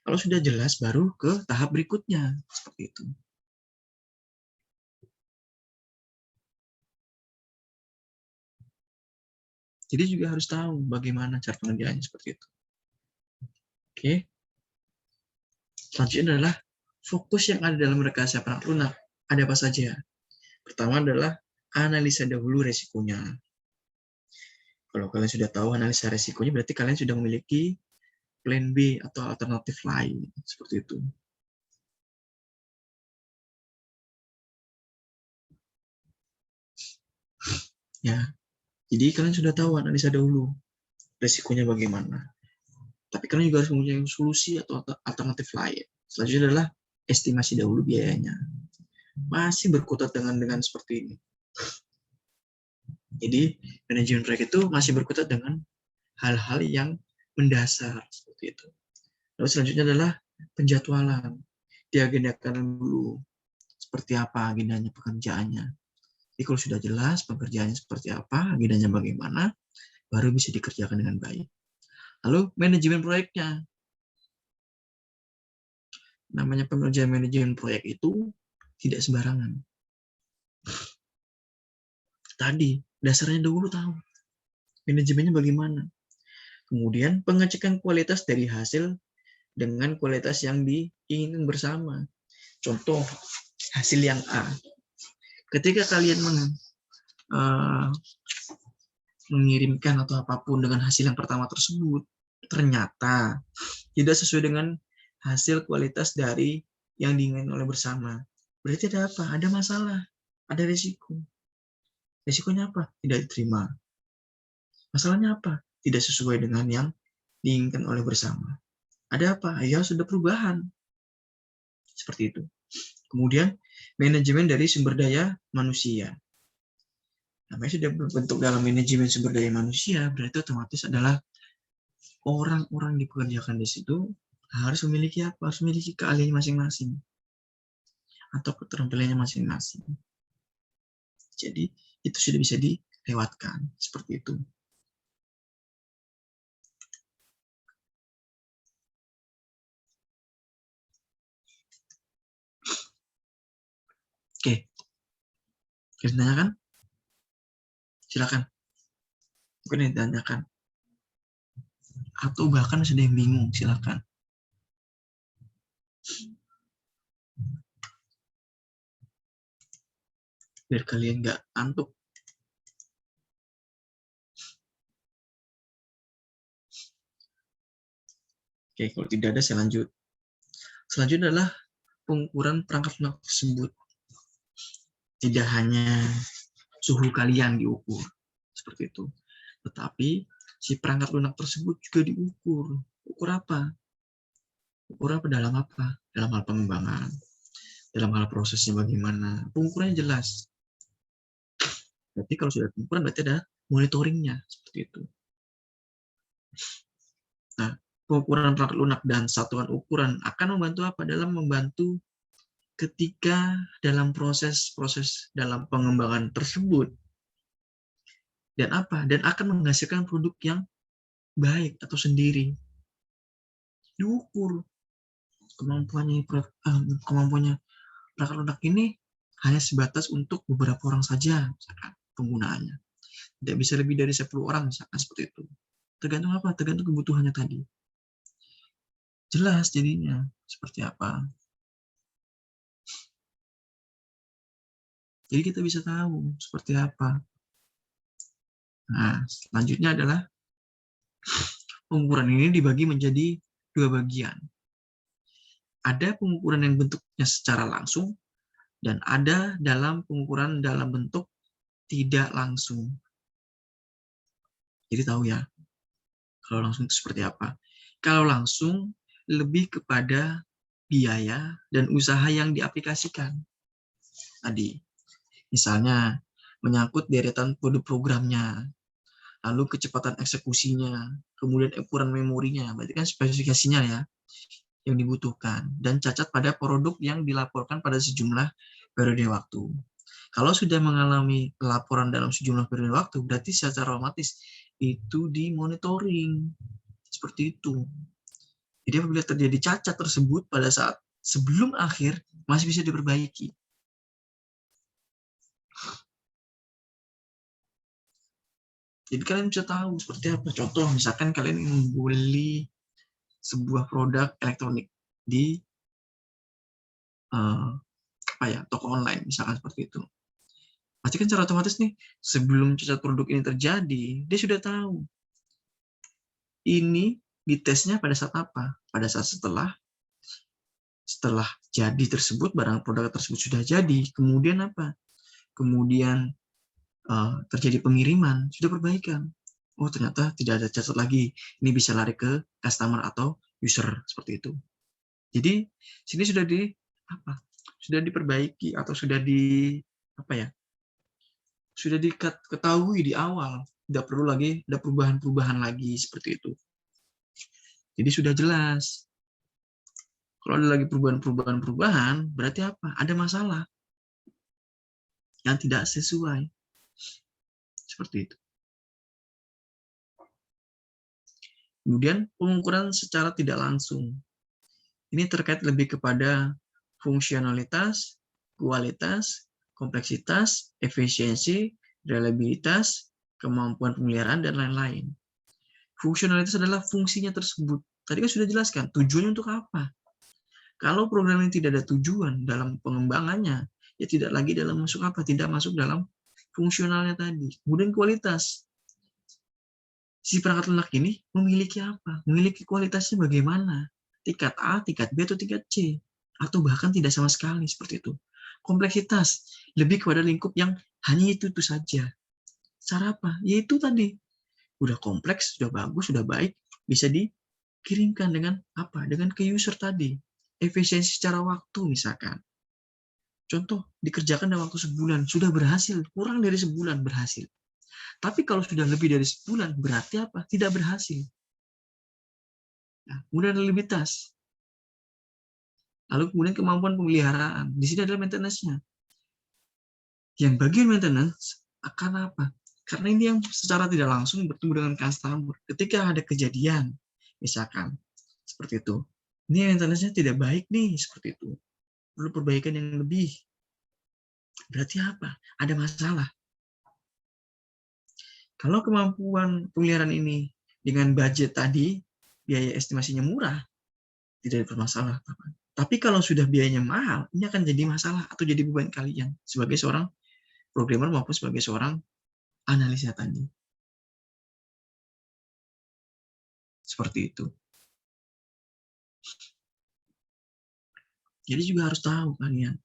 Kalau sudah jelas baru ke tahap berikutnya seperti itu. Jadi juga harus tahu bagaimana cara pengerjaannya seperti itu. Oke. Selanjutnya adalah fokus yang ada dalam rekayasa perangkat lunak. Ada apa saja? Pertama adalah analisa dahulu resikonya. Kalau kalian sudah tahu analisa resikonya, berarti kalian sudah memiliki plan B atau alternatif lain. Seperti itu. Ya, jadi kalian sudah tahu analisa dahulu resikonya bagaimana. Tapi kalian juga harus mempunyai solusi atau alternatif lain. Selanjutnya adalah estimasi dahulu biayanya. Masih berkutat dengan seperti ini. Jadi manajemen proyek itu masih berkutat dengan hal-hal yang mendasar seperti itu. Lalu selanjutnya adalah penjadwalan. Diagendakan dulu seperti apa agendanya pekerjaannya. Jadi kalau sudah jelas pekerjaannya seperti apa, agendanya bagaimana, baru bisa dikerjakan dengan baik. Lalu manajemen proyeknya. Namanya pengerjaan manajemen proyek itu tidak sembarangan. Tadi dasarnya dahulu tahu manajemennya bagaimana. Kemudian pengecekan kualitas dari hasil dengan kualitas yang diinginkan bersama. Contoh hasil yang A. Ketika kalian mengirimkan atau apapun dengan hasil yang pertama tersebut, ternyata tidak sesuai dengan hasil kualitas dari yang diinginkan oleh bersama. Berarti ada apa? Ada masalah, ada risiko. Risikonya apa? Tidak diterima. Masalahnya apa? Tidak sesuai dengan yang diinginkan oleh bersama. Ada apa? Ya, sudah perubahan. Seperti itu. Kemudian, manajemen dari sumber daya manusia. Namanya sudah berbentuk dalam manajemen sumber daya manusia, berarti otomatis adalah orang-orang dipekerjakan di situ harus memiliki apa? Harus memiliki keahlian masing-masing. Atau keterampilannya masing-masing. Jadi, itu sudah bisa dilewatkan. Seperti itu. Oke. Bisa ditanyakan? Silakan. Mungkin ditanyakan. Atau bahkan sudah yang bingung, silakan. Biar kalian nggak ngantuk. Oke, kalau tidak ada saya lanjut. Selanjutnya adalah pengukuran perangkat lunak tersebut. Tidak hanya suhu kalian diukur, seperti itu. Tetapi si perangkat lunak tersebut juga diukur. Ukur apa? Ukur apa dalam apa? Dalam hal pengembangan. Dalam hal prosesnya bagaimana. Pengukurannya jelas. Berarti kalau sudah pengukuran berarti ada monitoringnya. Seperti itu. Nah, pengukuran perangkat lunak dan satuan ukuran akan membantu apa? Dalam membantu ketika dalam proses dalam pengembangan tersebut. Dan apa? Dan akan menghasilkan produk yang baik atau sendiri. Diukur kemampuannya perangkat lunak ini hanya sebatas untuk beberapa orang saja, misalkan penggunaannya. Tidak bisa lebih dari 10 orang, misalkan seperti itu. Tergantung apa? Tergantung kebutuhannya tadi. Jelas jadinya seperti apa. Jadi kita bisa tahu seperti apa. Nah, selanjutnya adalah pengukuran ini dibagi menjadi 2 bagian. Ada pengukuran yang bentuknya secara langsung dan ada dalam pengukuran dalam bentuk tidak langsung. Jadi tahu ya, kalau langsung itu seperti apa. Kalau langsung lebih kepada biaya dan usaha yang diaplikasikan. Tadi, misalnya menyangkut deretan kode programnya, lalu kecepatan eksekusinya, kemudian ukuran memorinya, berarti kan spesifikasinya ya yang dibutuhkan, dan cacat pada produk yang dilaporkan pada sejumlah periode waktu. Kalau sudah mengalami laporan dalam sejumlah periode waktu, berarti secara otomatis itu dimonitoring. Seperti itu. Jadi apabila terjadi cacat tersebut pada saat sebelum akhir, masih bisa diperbaiki. Jadi kalian bisa tahu seperti apa. Contoh, misalkan kalian membeli sebuah produk elektronik di toko online, misalkan seperti itu. Pasti kan secara otomatis nih, sebelum cacat produk ini terjadi, dia sudah tahu. Ini ditesnya pada saat apa? Pada saat setelah jadi tersebut, barang produk tersebut sudah jadi, kemudian apa? Kemudian terjadi pengiriman, sudah perbaikan. Oh, ternyata tidak ada cacat lagi. Ini bisa lari ke customer atau user seperti itu. Jadi sini sudah sudah diperbaiki atau sudah sudah diketahui di awal. Tidak perlu lagi ada perubahan-perubahan lagi seperti itu. Jadi sudah jelas. Kalau ada lagi perubahan-perubahan, berarti apa? Ada masalah yang tidak sesuai. Seperti itu. Kemudian pengukuran secara tidak langsung. Ini terkait lebih kepada fungsionalitas, kualitas, kompleksitas, efisiensi, reliabilitas, kemampuan pemeliharaan, dan lain-lain. Fungsionalitas adalah fungsinya tersebut. Tadi kan sudah jelaskan, tujuannya untuk apa? Kalau program ini tidak ada tujuan dalam pengembangannya, ya tidak lagi dalam masuk apa? Tidak masuk dalam fungsionalnya tadi. Kemudian kualitas. Si perangkat lunak ini memiliki apa? Memiliki kualitasnya bagaimana? Tingkat A, tingkat B, atau tingkat C? Atau bahkan tidak sama sekali, seperti itu. Kompleksitas, lebih kepada lingkup yang hanya itu saja. Cara apa? Yaitu tadi. Sudah kompleks, sudah bagus, sudah baik, bisa dikirimkan dengan apa? Dengan ke user tadi. Efisiensi secara waktu misalkan. Contoh, dikerjakan dalam waktu sebulan, sudah berhasil, kurang dari sebulan berhasil. Tapi kalau sudah lebih dari sebulan, berarti apa? Tidak berhasil. Nah, kemudian reliabilitas. Lalu kemudian kemampuan pemeliharaan. Di sini adalah maintenance-nya. Yang bagian maintenance akan apa? Karena ini yang secara tidak langsung bertemu dengan customer. Ketika ada kejadian, misalkan, seperti itu. Ini maintenance-nya tidak baik nih, seperti itu. Perlu perbaikan yang lebih. Berarti apa? Ada masalah. Kalau kemampuan pemeliharaan ini dengan budget tadi, biaya estimasinya murah, tidak ada bermasalah. Tapi kalau sudah biayanya mahal, ini akan jadi masalah atau jadi beban kalian sebagai seorang programmer maupun sebagai seorang analisa tadi. Seperti itu. Jadi juga harus tahu kalian.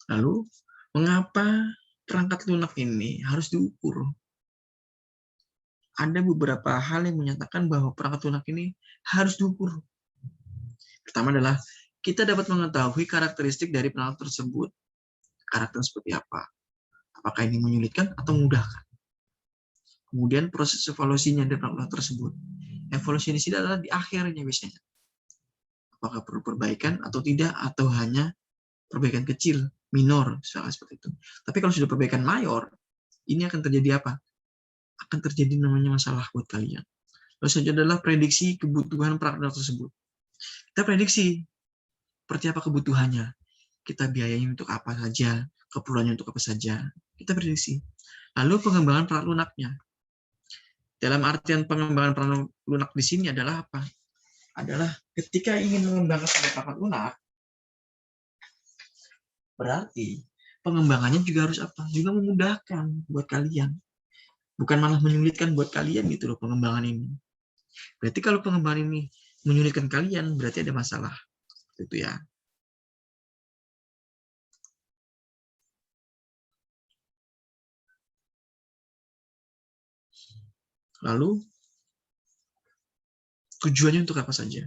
Lalu, mengapa perangkat lunak ini harus diukur? Ada beberapa hal yang menyatakan bahwa perangkat lunak ini harus diukur. Pertama adalah, kita dapat mengetahui karakteristik dari perangkat tersebut. Karakter seperti apa? Apakah ini menyulitkan atau memudahkan? Kemudian proses evaluasinya dari perangkat tersebut. Evaluasi di sini adalah di akhirnya biasanya. Apakah perlu perbaikan atau tidak, atau hanya perbaikan kecil, minor, seperti itu. Tapi kalau sudah perbaikan mayor, ini akan terjadi apa? Akan terjadi namanya masalah buat kalian. Lalu selanjutnya adalah prediksi kebutuhan perangkat tersebut. Kita prediksi seperti apa kebutuhannya. Kita biayanya untuk apa saja, keperluannya untuk apa saja. Kita prediksi. Lalu pengembangan perangkat lunaknya. Dalam artian pengembangan perangkat lunak di sini adalah apa? Adalah ketika ingin mengembangkan sebuah perangkat lunak, berarti pengembangannya juga harus apa? Juga memudahkan buat kalian. Bukan malah menyulitkan buat kalian gitu loh pengembangan ini. Berarti kalau pengembangan ini menyulitkan kalian, berarti ada masalah. Itu ya. Lalu, tujuannya untuk apa saja?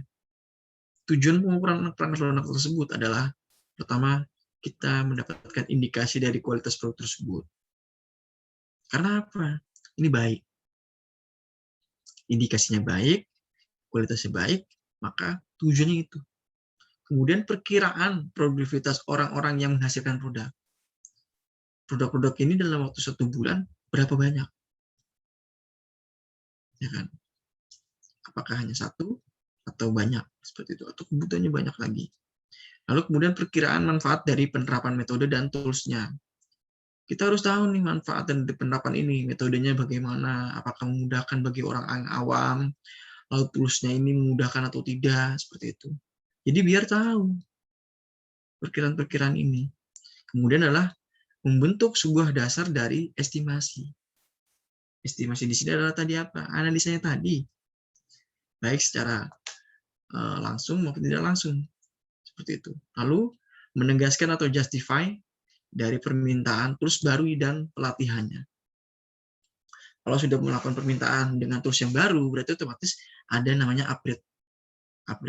Tujuan pengukuran perangkat lunak tersebut adalah, pertama, kita mendapatkan indikasi dari kualitas produk tersebut. Karena apa? Ini baik. Indikasinya baik, kualitasnya baik, maka tujuannya itu. Kemudian perkiraan produktivitas orang-orang yang menghasilkan produk. Produk-produk ini dalam waktu 1 bulan, berapa banyak? Ya kan? Apakah hanya 1 atau banyak? Seperti itu. Atau kebutuhannya banyak lagi. Lalu kemudian perkiraan manfaat dari penerapan metode dan tools-nya. Kita harus tahu nih manfaat dan penerapan ini, metodenya bagaimana, apakah memudahkan bagi orang awam, lalu tools-nya ini memudahkan atau tidak, seperti itu. Jadi biar tahu perkiraan-perkiraan ini. Kemudian adalah membentuk sebuah dasar dari estimasi. Estimasi di sini adalah tadi apa? Analisanya tadi. Baik secara langsung maupun tidak langsung. Seperti itu. Lalu menegaskan atau justify dari permintaan tools baru dan pelatihannya. Kalau sudah melakukan permintaan dengan tools yang baru, berarti otomatis ada namanya upgrade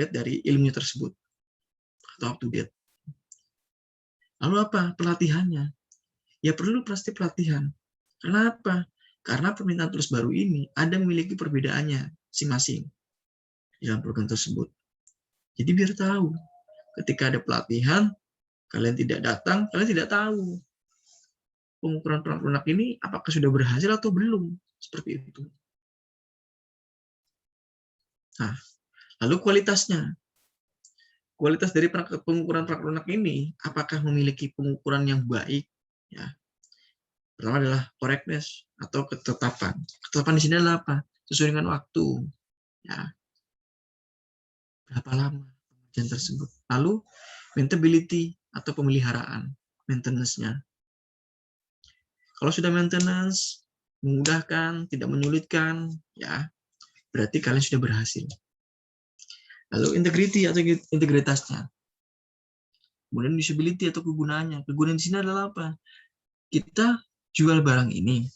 dari ilmu tersebut atau up to date. Lalu apa? Pelatihannya. Ya perlu pasti pelatihan. Kenapa? Karena permintaan tools baru ini ada memiliki perbedaannya masing-masing dalam program tersebut. Jadi biar tahu, ketika ada pelatihan, kalian tidak datang, kalian tidak tahu pengukuran perangkat lunak ini apakah sudah berhasil atau belum. Seperti itu. Nah, lalu kualitasnya. Kualitas dari pengukuran perangkat lunak ini, apakah memiliki pengukuran yang baik? Ya. Pertama adalah correctness atau ketetapan. Ketetapan di sini adalah apa? Sesuai dengan waktu. Ya. Berapa lama pengerjaan tersebut. Lalu maintainability atau pemeliharaan, maintenance-nya. Kalau sudah maintenance, memudahkan, tidak menyulitkan, ya berarti kalian sudah berhasil. Lalu integrity atau integritasnya. Kemudian usability atau kegunaannya. Kegunaan di sini adalah apa? Kita jual barang ini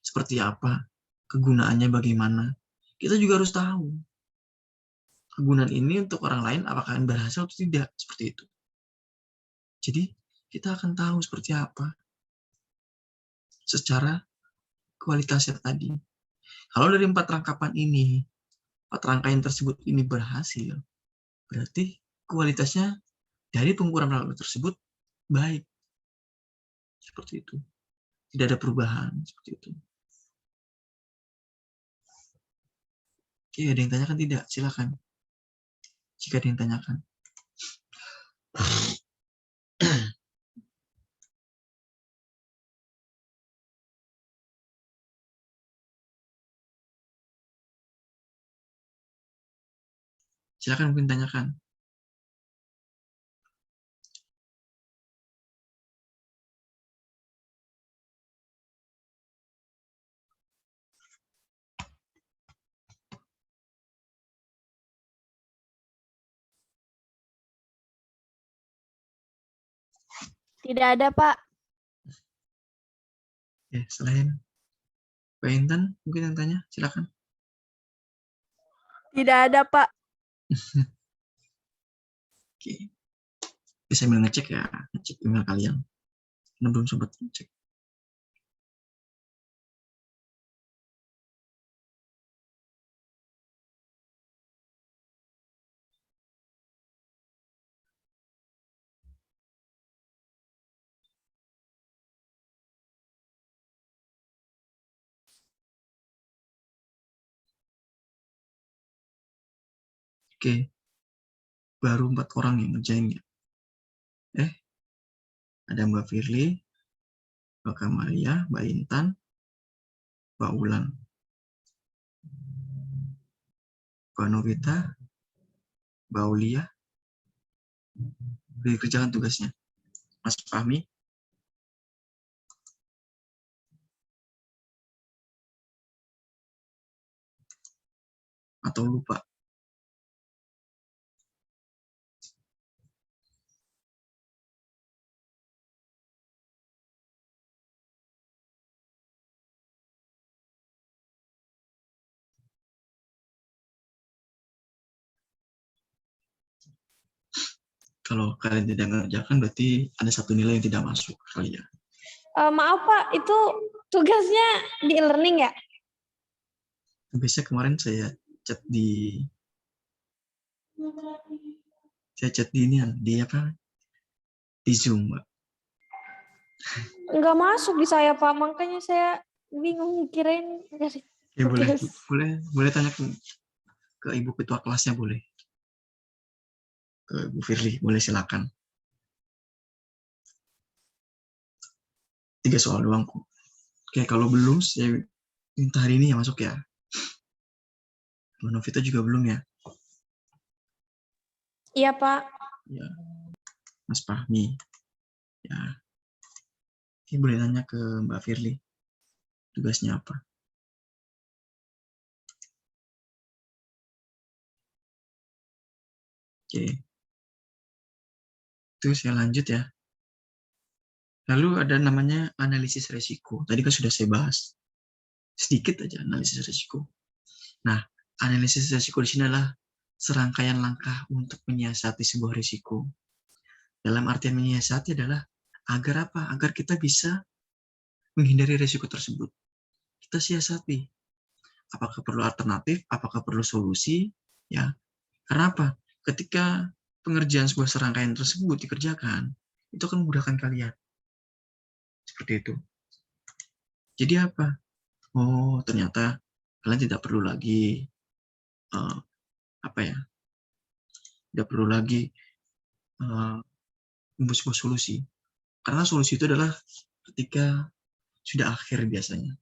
seperti apa? Kegunaannya bagaimana? Kita juga harus tahu. Kegunaan ini untuk orang lain apakah akan berhasil atau tidak, seperti itu. Jadi kita akan tahu seperti apa secara kualitasnya tadi. Kalau dari 4 rangkaian ini, 4 rangkaian tersebut ini berhasil, berarti kualitasnya dari pengukuran perangkat tersebut baik. Seperti itu. Tidak ada perubahan, seperti itu. Oke, ada yang tanyakan tidak? Silakan. Jika ada yang tanyakan. Silakan mungkin tanyakan. Tidak ada, Pak. Selain Pak Intan, mungkin yang tanya, silakan. Tidak ada, Pak. Oke. Bisa sambil ngecek ya, ngecek email kalian. Karena belum sempat ngecek. Oke. Baru 4 orang yang ngerjain ya. Ada Mbak Firly, Mbak Kamalia, Mbak Intan, Mbak Ulan, Mbak Novita, Mbak Aulia. Dikerjakan tugasnya. Mas Fahmi, atau lupa. Kalau kalian tidak mengerjakan, berarti ada satu nilai yang tidak masuk kalian. Maaf Pak, itu tugasnya di e-learning ya? Biasanya kemarin saya chat di ini di apa? Di Zoom, Mbak. Nggak masuk di saya Pak, makanya saya bingung kirain dari Ya, tugas. boleh tanya ke Ibu Ketua kelasnya, boleh. Ke Bu Firly, boleh silakan. 3 soal doang kok. Oke, kalau belum, saya minta hari ini ya masuk ya. Mbak Novita juga belum ya? Iya Pak. Ya. Mas Fahmi. Ya. Oke, boleh tanya ke Mbak Firly. Tugasnya apa? Oke. Itu saya lanjut ya. Lalu ada namanya analisis resiko. Tadi kan sudah saya bahas. Sedikit aja analisis resiko. Nah, analisis resiko di sini adalah serangkaian langkah untuk menyiasati sebuah risiko. Dalam artian menyiasati adalah agar apa? Agar kita bisa menghindari risiko tersebut. Kita siasati. Apakah perlu alternatif? Apakah perlu solusi? Ya, karena apa? Ketika pengerjaan sebuah serangkaian tersebut dikerjakan, itu akan memudahkan kalian. Seperti itu. Jadi apa? Oh, ternyata kalian tidak perlu lagi tidak perlu lagi membuat sebuah solusi. Karena solusi itu adalah ketika sudah akhir biasanya.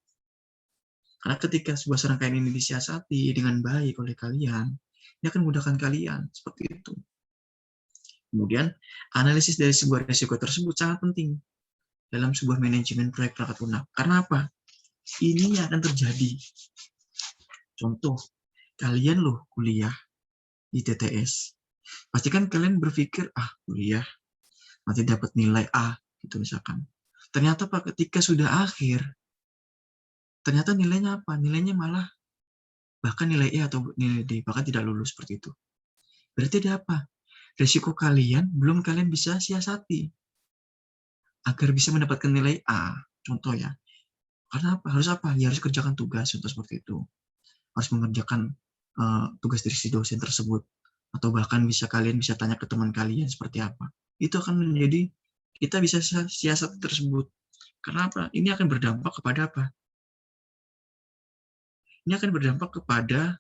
Karena ketika sebuah serangkaian ini disiasati dengan baik oleh kalian, ini akan memudahkan kalian. Seperti itu. Kemudian, analisis dari sebuah risiko tersebut sangat penting dalam sebuah manajemen proyek perangkat lunak. Karena apa? Ini yang akan terjadi. Contoh, kalian loh kuliah di TTS. Pasti kan kalian berpikir, kuliah, nanti dapat nilai A, gitu misalkan. Ternyata Pak, ketika sudah akhir, ternyata nilainya apa? Nilainya malah bahkan nilai E atau nilai D, bahkan tidak lulus seperti itu. Berarti ada apa? Risiko kalian belum kalian bisa siasati agar bisa mendapatkan nilai A. Contoh ya. Karena apa? Harus apa? Ya harus kerjakan tugas, contoh seperti itu. Harus mengerjakan tugas dari si dosen tersebut. Atau bahkan kalian bisa tanya ke teman kalian seperti apa. Itu akan menjadi kita bisa siasat tersebut. Karena apa? Ini akan berdampak kepada apa? Ini akan berdampak kepada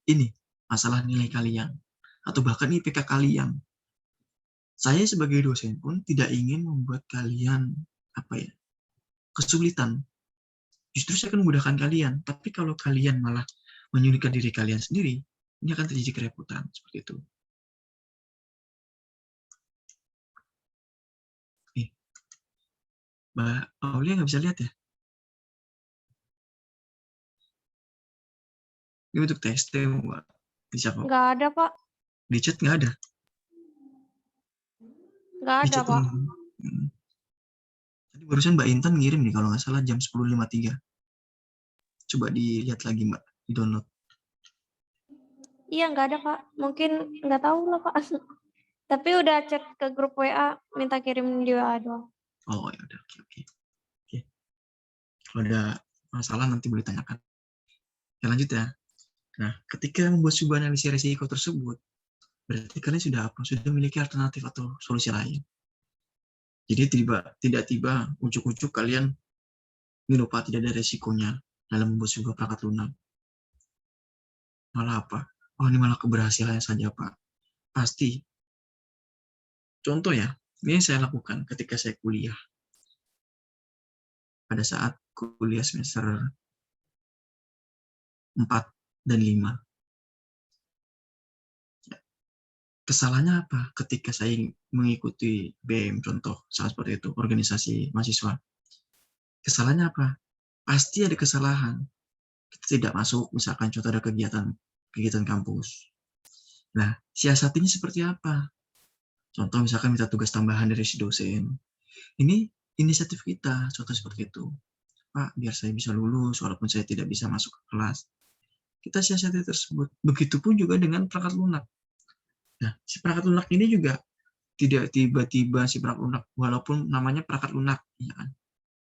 ini masalah nilai kalian atau bahkan IPK kalian. Saya sebagai dosen pun tidak ingin membuat kalian kesulitan. Justru saya akan memudahkan kalian. Tapi kalau kalian malah menyulitkan diri kalian sendiri, ini akan terjadi kerepotan seperti itu. Mbak Aulia nggak bisa lihat ya? Ini untuk TST, Mbak. Bisa kok. Nggak ada, Pak. Di chat nggak ada? Nggak ada, Pak. Tadi barusan Mbak Intan ngirim nih, kalau nggak salah jam 10.53. Coba dilihat lagi, Mbak. Di download. Iya, nggak ada, Pak. Mungkin nggak tahu lah, Pak. Tapi udah chat ke grup WA, minta kirim di WA doang. Oh, ya udah. Oke. Kalau ada masalah nanti boleh tanyakan. Ya, lanjut ya. Nah, ketika membuat sebuah analisis risiko tersebut, berarti kalian sudah memiliki alternatif atau solusi lain. Jadi tidak tiba ujuk-ujuk kalian ini lupa tidak ada risikonya dalam membuat sebuah perangkat lunak. Malah apa? Oh, ini malah keberhasilan saja, Pak. Pasti. Contoh ya, ini saya lakukan ketika saya kuliah. Pada saat kuliah semester 4 dan 5. Kesalahannya apa? Ketika saya mengikuti BM, contoh, saat seperti itu, organisasi mahasiswa. Kesalahannya apa? Pasti ada kesalahan. Kita tidak masuk, misalkan contoh ada kegiatan kampus. Nah, siasatinya seperti apa? Contoh misalkan minta tugas tambahan dari si dosen. Ini inisiatif kita, contoh seperti itu. Pak, biar saya bisa lulus, walaupun saya tidak bisa masuk ke kelas. Kita siasati tersebut. Begitupun juga dengan perangkat lunak. Nah, si perangkat lunak ini juga tidak tiba-tiba si perangkat lunak, walaupun namanya perangkat lunak, ya kan?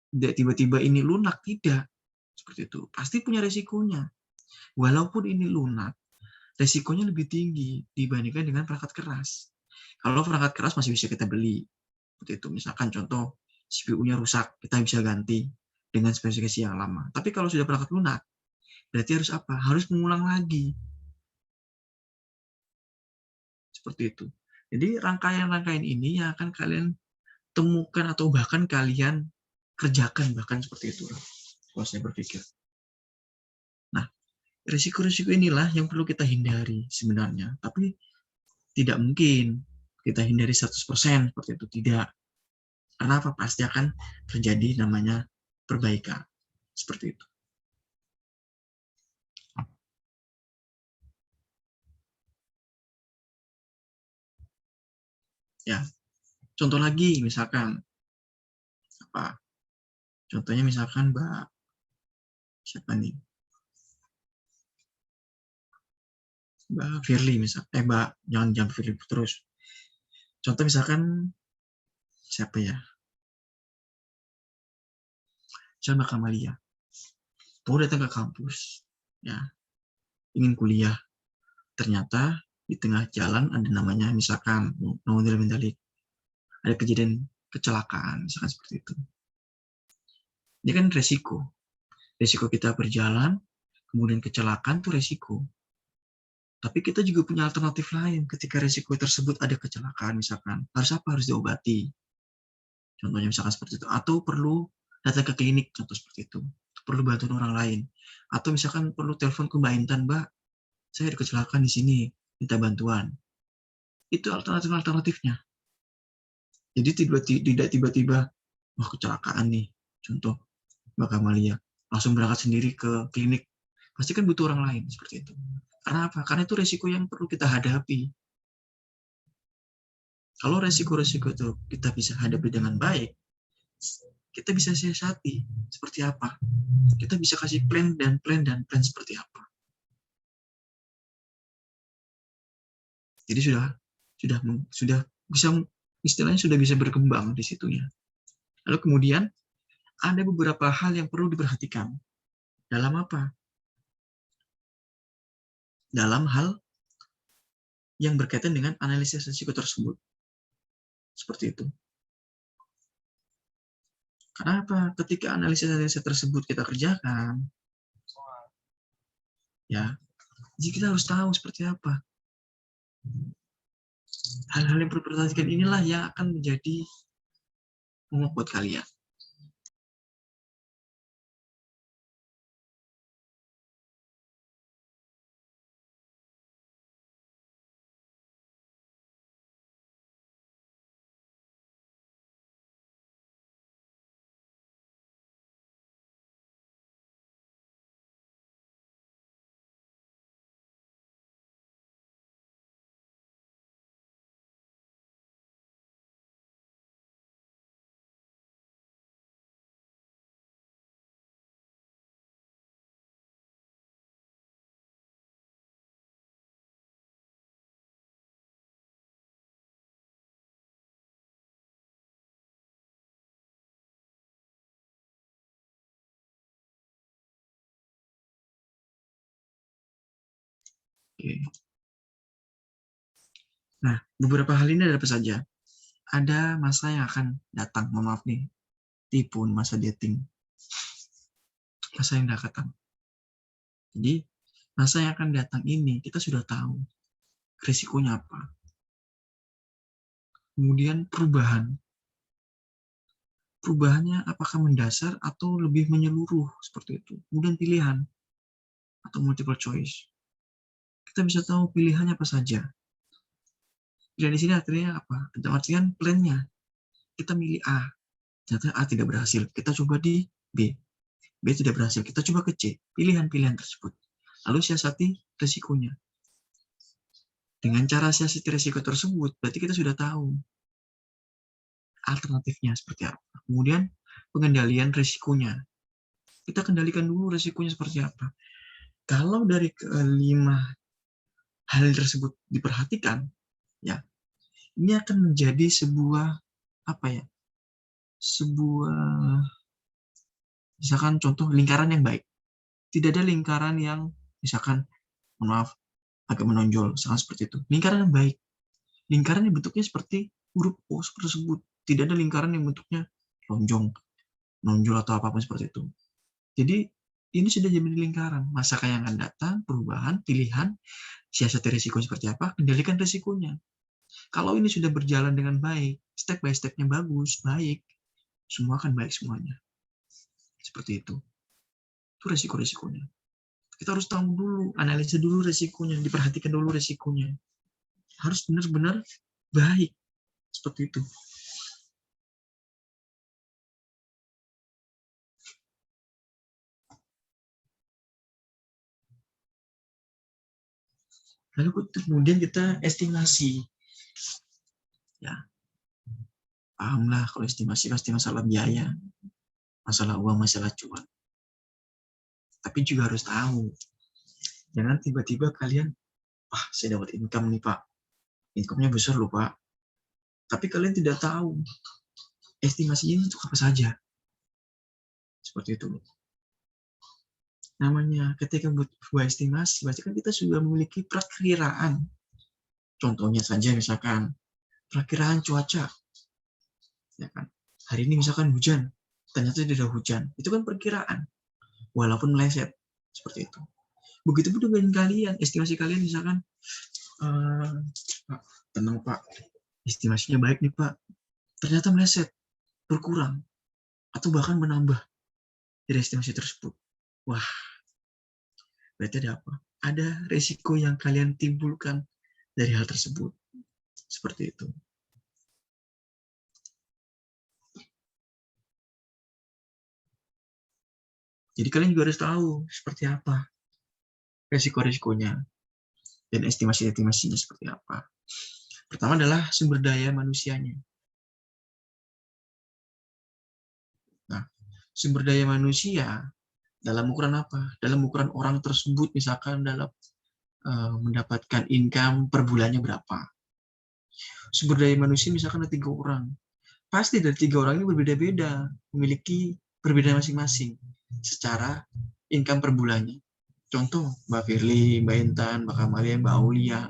Tidak tiba-tiba ini lunak, tidak. Seperti itu. Pasti punya resikonya. Walaupun ini lunak, resikonya lebih tinggi dibandingkan dengan perangkat keras. Kalau perangkat keras masih bisa kita beli. Seperti itu. Misalkan contoh, CPU-nya rusak, kita bisa ganti dengan spesifikasi yang lama. Tapi kalau sudah perangkat lunak, berarti harus apa? Harus mengulang lagi. Seperti itu. Jadi rangkaian-rangkaian ini yang akan kalian temukan atau bahkan kalian kerjakan, bahkan seperti itu. Kalau saya berpikir. Nah, risiko-risiko inilah yang perlu kita hindari sebenarnya. Tapi tidak mungkin kita hindari 100% seperti itu. Tidak. Karena apa? Pasti akan terjadi namanya perbaikan. Seperti itu. Ya, contoh lagi misalkan apa? Contohnya misalkan Mbak siapa nih? Mbak Firly misal. Mbak jangan Firly terus. Contoh misalkan siapa ya? Misalkan Mbak Kamalia. Mau datang ke kampus, ya, ingin kuliah. Ternyata di tengah jalan ada namanya misalkan ada kejadian kecelakaan misalkan seperti itu. Ini kan resiko kita berjalan kemudian kecelakaan itu resiko, tapi kita juga punya alternatif lain ketika resiko tersebut ada kecelakaan misalkan harus diobati, contohnya misalkan seperti itu, atau perlu datang ke klinik, contoh seperti itu, perlu bantuan orang lain, atau misalkan perlu telepon ke Mbak Intan, Mbak saya ada kecelakaan di sini, minta bantuan. Itu alternatifnya. Jadi tidak tiba-tiba, wah kecelakaan nih, contoh Mbak Kamalia, langsung berangkat sendiri ke klinik. Pasti kan butuh orang lain, seperti itu. Karena apa? Karena itu resiko yang perlu kita hadapi. Kalau resiko-resiko itu kita bisa hadapi dengan baik, kita bisa siasati seperti apa. Kita bisa kasih plan seperti apa. Jadi sudah bisa, istilahnya sudah bisa berkembang di situnya. Lalu kemudian ada beberapa hal yang perlu diperhatikan. Dalam apa? Dalam hal yang berkaitan dengan analisis risiko tersebut. Seperti itu. Karena apa? Ketika analisis tersebut kita kerjakan, ya, jadi kita harus tahu seperti apa. Hal-hal yang perlu diperhatikan inilah yang akan menjadi momok buat kalian. Oke. Nah, beberapa hal ini ada apa saja? Ada masa yang akan datang, maaf nih, tipu masa dating. Masa yang akan datang. Jadi, masa yang akan datang ini, kita sudah tahu risikonya apa. Kemudian perubahannya apakah mendasar atau lebih menyeluruh, seperti itu. Kemudian pilihan, atau multiple choice. Kita bisa tahu pilihannya apa saja. Pilihan di sini artinya apa? Dalam artian plan-nya. Kita milih A, ternyata A tidak berhasil. Kita coba di B. B tidak berhasil. Kita coba ke C. Pilihan-pilihan tersebut. Lalu siasati risikonya. Dengan cara siasati risiko tersebut, berarti kita sudah tahu alternatifnya seperti apa. Kemudian pengendalian risikonya. Kita kendalikan dulu risikonya seperti apa. Kalau dari kelima hal tersebut diperhatikan, ya, ini akan menjadi sebuah apa ya? Sebuah misalkan contoh lingkaran yang baik. Tidak ada lingkaran yang misalkan maaf agak menonjol, misalkan seperti itu. Lingkaran yang baik. Lingkaran yang bentuknya seperti huruf O tersebut. Tidak ada lingkaran yang bentuknya lonjong, menonjol atau apapun seperti itu. Jadi ini sudah jadi lingkaran. Masa yang akan datang, perubahan, pilihan, siasati risiko seperti apa, kendalikan risikonya. Kalau ini sudah berjalan dengan baik, step by step-nya bagus, baik, semua akan baik semuanya. Seperti itu. Itu risiko-risikonya. Kita harus tahu dulu, analisa dulu risikonya, diperhatikan dulu risikonya. Harus benar-benar baik. Seperti itu. Lalu kemudian kita estimasi. Ya, Pahamlah kalau estimasi pasti masalah biaya, masalah uang, masalah cuan. Tapi juga harus tahu, jangan tiba-tiba kalian, saya dapat income nih Pak, income-nya besar loh Pak. Tapi kalian tidak tahu estimasinya untuk apa saja. Seperti itu. Namanya ketika buat estimasi, pasti kan kita sudah memiliki perkiraan. Contohnya saja misalkan perkiraan cuaca. Ya kan? Hari ini misalkan hujan, ternyata tidak hujan. Itu kan perkiraan. Walaupun meleset. Seperti itu. Begitu pun dengan kalian, estimasi kalian misalkan, Pak, tenang Pak, estimasinya baik nih Pak. Ternyata meleset, berkurang, atau bahkan menambah dari estimasi tersebut. Wah, berarti ada apa? Ada resiko yang kalian timbulkan dari hal tersebut. Seperti itu. Jadi kalian juga harus tahu seperti apa resiko-resikonya dan estimasi-estimasinya seperti apa. Pertama adalah sumber daya manusianya. Nah, sumber daya manusia dalam ukuran apa? Dalam ukuran orang tersebut misalkan dalam mendapatkan income per bulannya berapa. Sumber daya manusia misalkan ada 3 orang. Pasti dari 3 orang ini berbeda-beda, memiliki perbedaan masing-masing secara income per bulannya. Contoh, Mbak Firly, Mbak Intan, Mbak Kamalia, Mbak Aulia,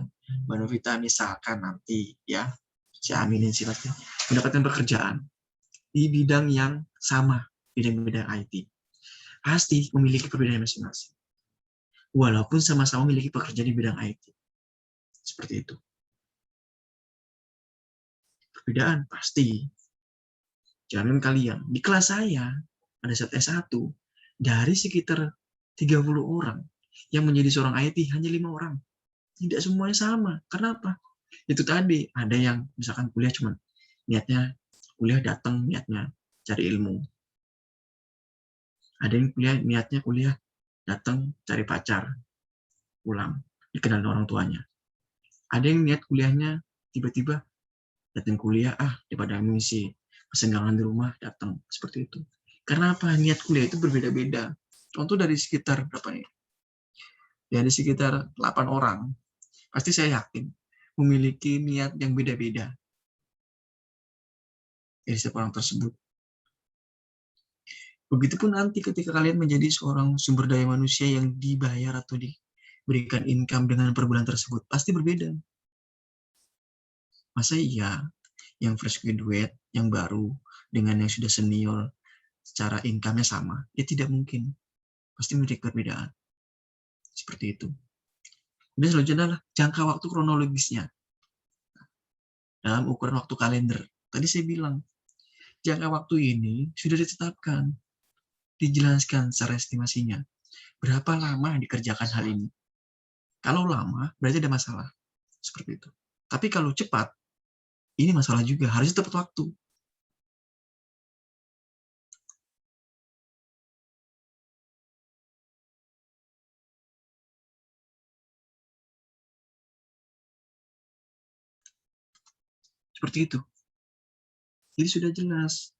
Mbak Novita, misalkan nanti ya, saya aminin sifatnya, mendapatkan pekerjaan di bidang yang sama, bidang-bidang IT. Pasti memiliki perbedaan masing-masing. Walaupun sama-sama memiliki pekerjaan di bidang IT. Seperti itu. Perbedaan pasti. Jangan kalian. Di kelas saya, pada saat S1, dari sekitar 30 orang yang menjadi seorang IT, hanya 5 orang. Tidak semuanya sama. Kenapa? Itu tadi, ada yang misalkan kuliah cuma niatnya kuliah datang, niatnya cari ilmu. Ada yang niatnya kuliah datang cari pacar, pulang, dikenal orang tuanya. Ada yang niat kuliahnya tiba-tiba datang kuliah, daripada mengisi kesenjangan di rumah, datang. Seperti itu. Karena apa? Niat kuliah itu berbeda-beda. Contoh dari sekitar berapa nih? Dari sekitar 8 orang, pasti saya yakin memiliki niat yang beda-beda dari setiap orang tersebut. Begitupun nanti ketika kalian menjadi seorang sumber daya manusia yang dibayar atau diberikan income dengan per bulan tersebut, pasti berbeda. Masa iya yang fresh graduate, yang baru, dengan yang sudah senior, secara income-nya sama? Ya tidak mungkin. Pasti memiliki perbedaan. Seperti itu. Kemudian selanjutnya adalah jangka waktu kronologisnya. Dalam ukuran waktu kalender. Tadi saya bilang, jangka waktu ini sudah ditetapkan. Dijelaskan secara estimasinya. Berapa lama dikerjakan hal ini? Kalau lama, berarti ada masalah. Seperti itu. Tapi kalau cepat, ini masalah juga. Harusnya tepat waktu. Seperti itu. Jadi sudah jelas.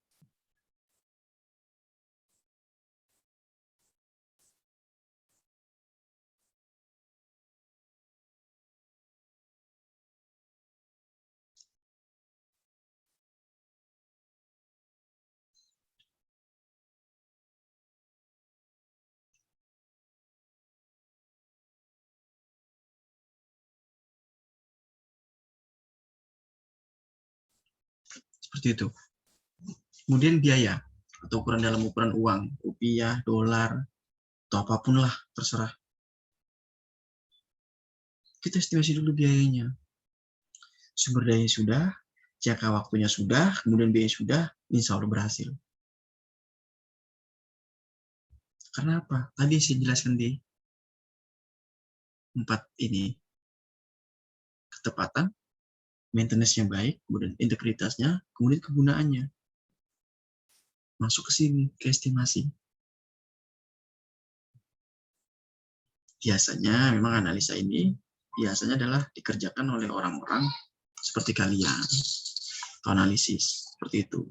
Seperti itu. Kemudian biaya, atau ukuran dalam ukuran uang, rupiah, dolar, atau apapun lah, terserah. Kita estimasi dulu biayanya. Sumber daya sudah, jangka waktunya sudah, kemudian biaya sudah, insya Allah berhasil. Karena apa? Tadi saya jelaskan di 4 ini. Ketepatan, maintenance-nya baik, kemudian integritasnya, kemudian kegunaannya. Masuk ke sini, ke estimasi. Biasanya memang analisa ini biasanya adalah dikerjakan oleh orang-orang seperti kalian. atau analisis, seperti itu.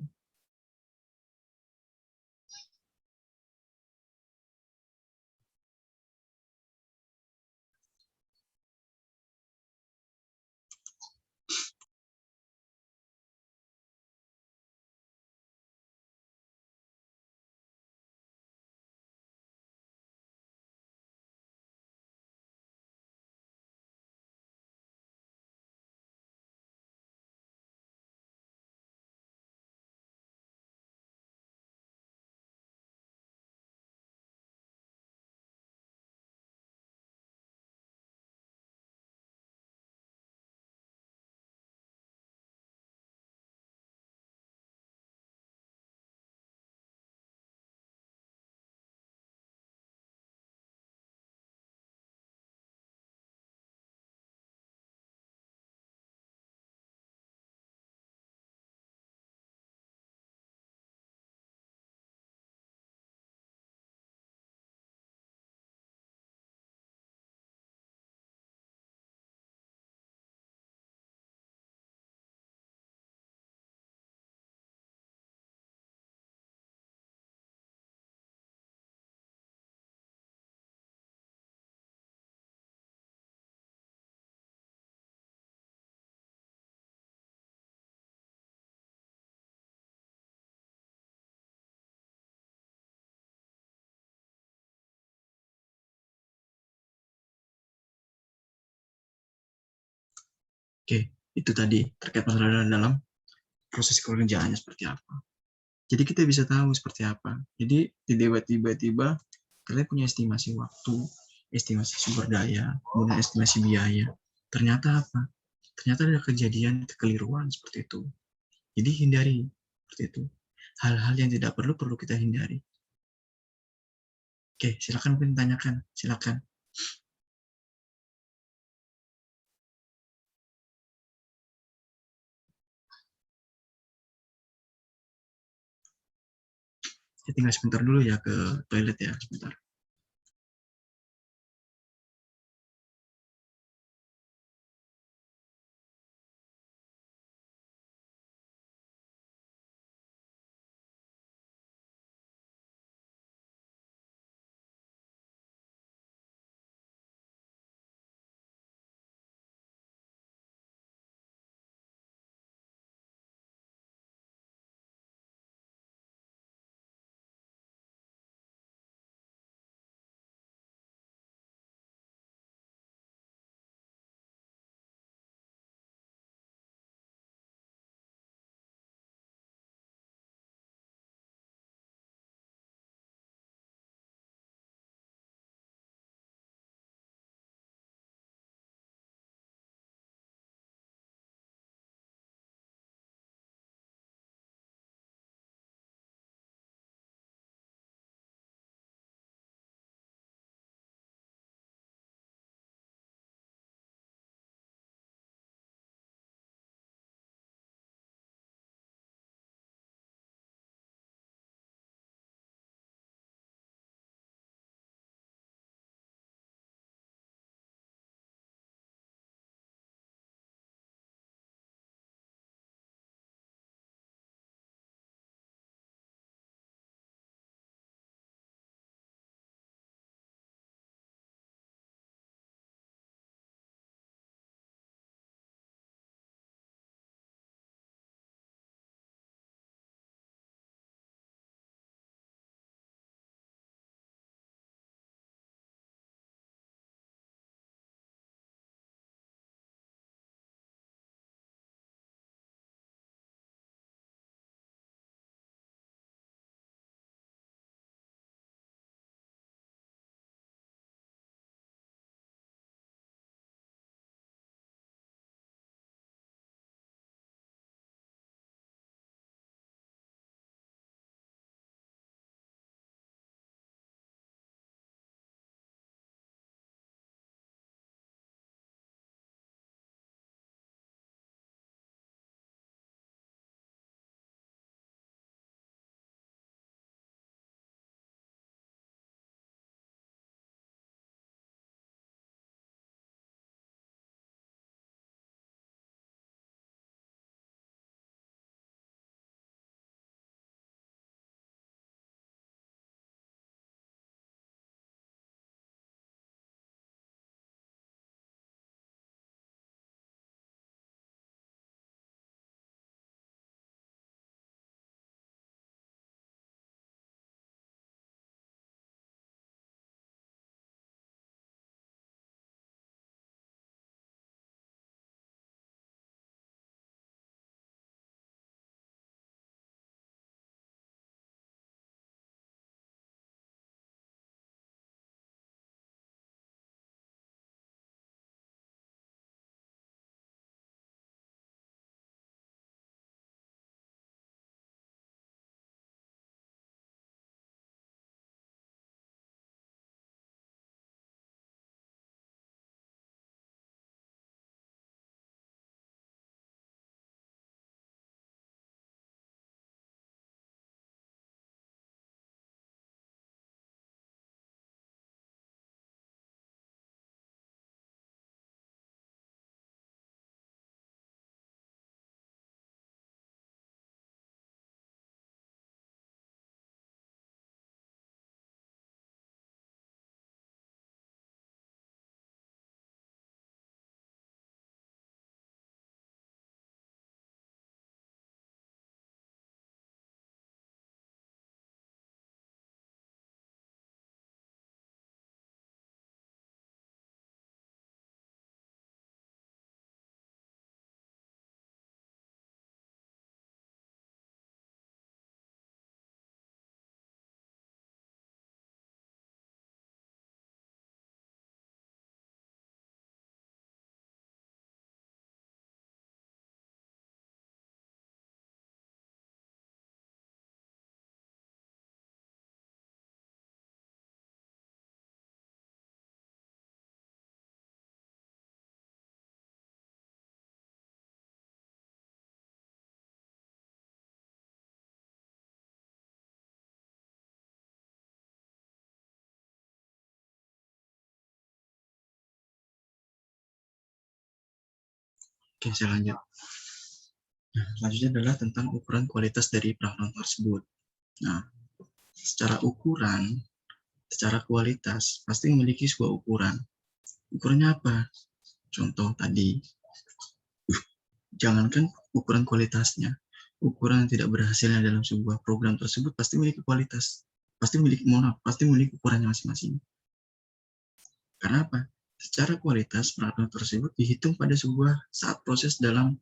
Oke, itu tadi terkait masalah dalam proses pekerjaannya seperti apa. Jadi kita bisa tahu seperti apa. Jadi tiba-tiba kalian punya estimasi waktu, estimasi sumber daya, kemudian estimasi biaya. Ternyata apa? Ternyata ada kejadian kekeliruan seperti itu. Jadi hindari seperti itu. Hal-hal yang tidak perlu kita hindari. Oke, silakan mungkin tanyakan, silakan. Saya tinggal sebentar dulu ya ke toilet ya, sebentar. Oke, saya lanjut. Nah, selanjutnya adalah tentang ukuran kualitas dari peralatan tersebut. Nah, secara ukuran, secara kualitas, pasti memiliki sebuah ukuran. Ukurannya apa? Contoh tadi, jangankan ukuran kualitasnya, ukuran yang tidak berhasilnya dalam sebuah program tersebut pasti memiliki kualitas, pasti memiliki ukurannya masing-masing. Karena apa? Secara kualitas peralatan tersebut dihitung pada sebuah saat proses dalam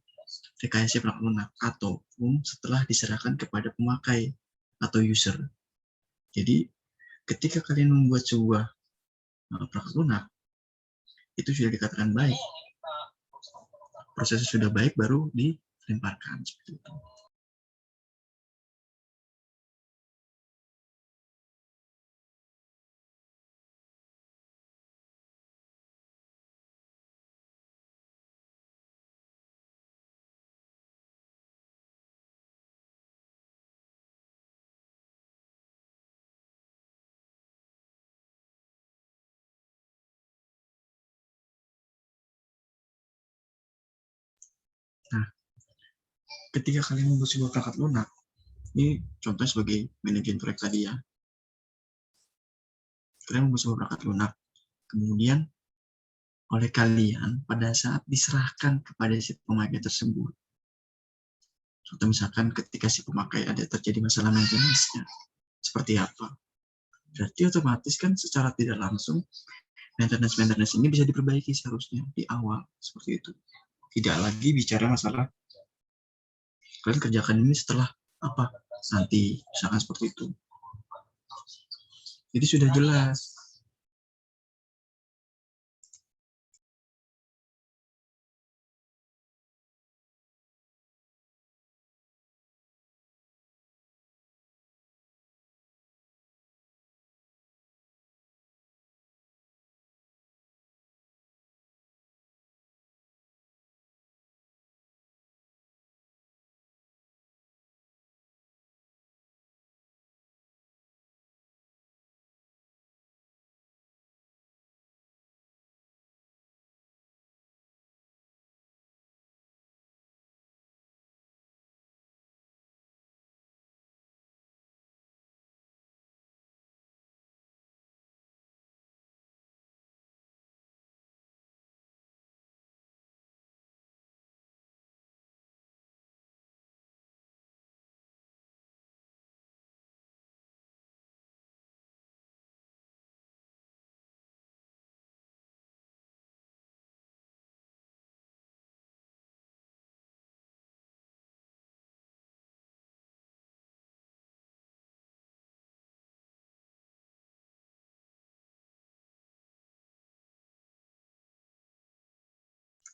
rekayasa perangkat lunak ataupun setelah diserahkan kepada pemakai atau user. Jadi ketika kalian membuat sebuah perangkat lunak, itu sudah dikatakan baik. Prosesnya sudah baik, baru dilemparkan seperti itu. Nah, ketika kalian membuat sebuah perangkat lunak, ini contohnya sebagai manajemen proyek tadi ya. Kalian membuat sebuah perangkat lunak, kemudian oleh kalian pada saat diserahkan kepada si pemakai tersebut. Contoh misalkan ketika si pemakai ada terjadi masalah maintenance-nya, seperti apa? Berarti otomatis kan secara tidak langsung maintenance ini bisa diperbaiki seharusnya di awal, seperti itu. Tidak lagi bicara masalah kalian kerjakan ini setelah apa nanti, misalkan seperti itu. Jadi sudah jelas.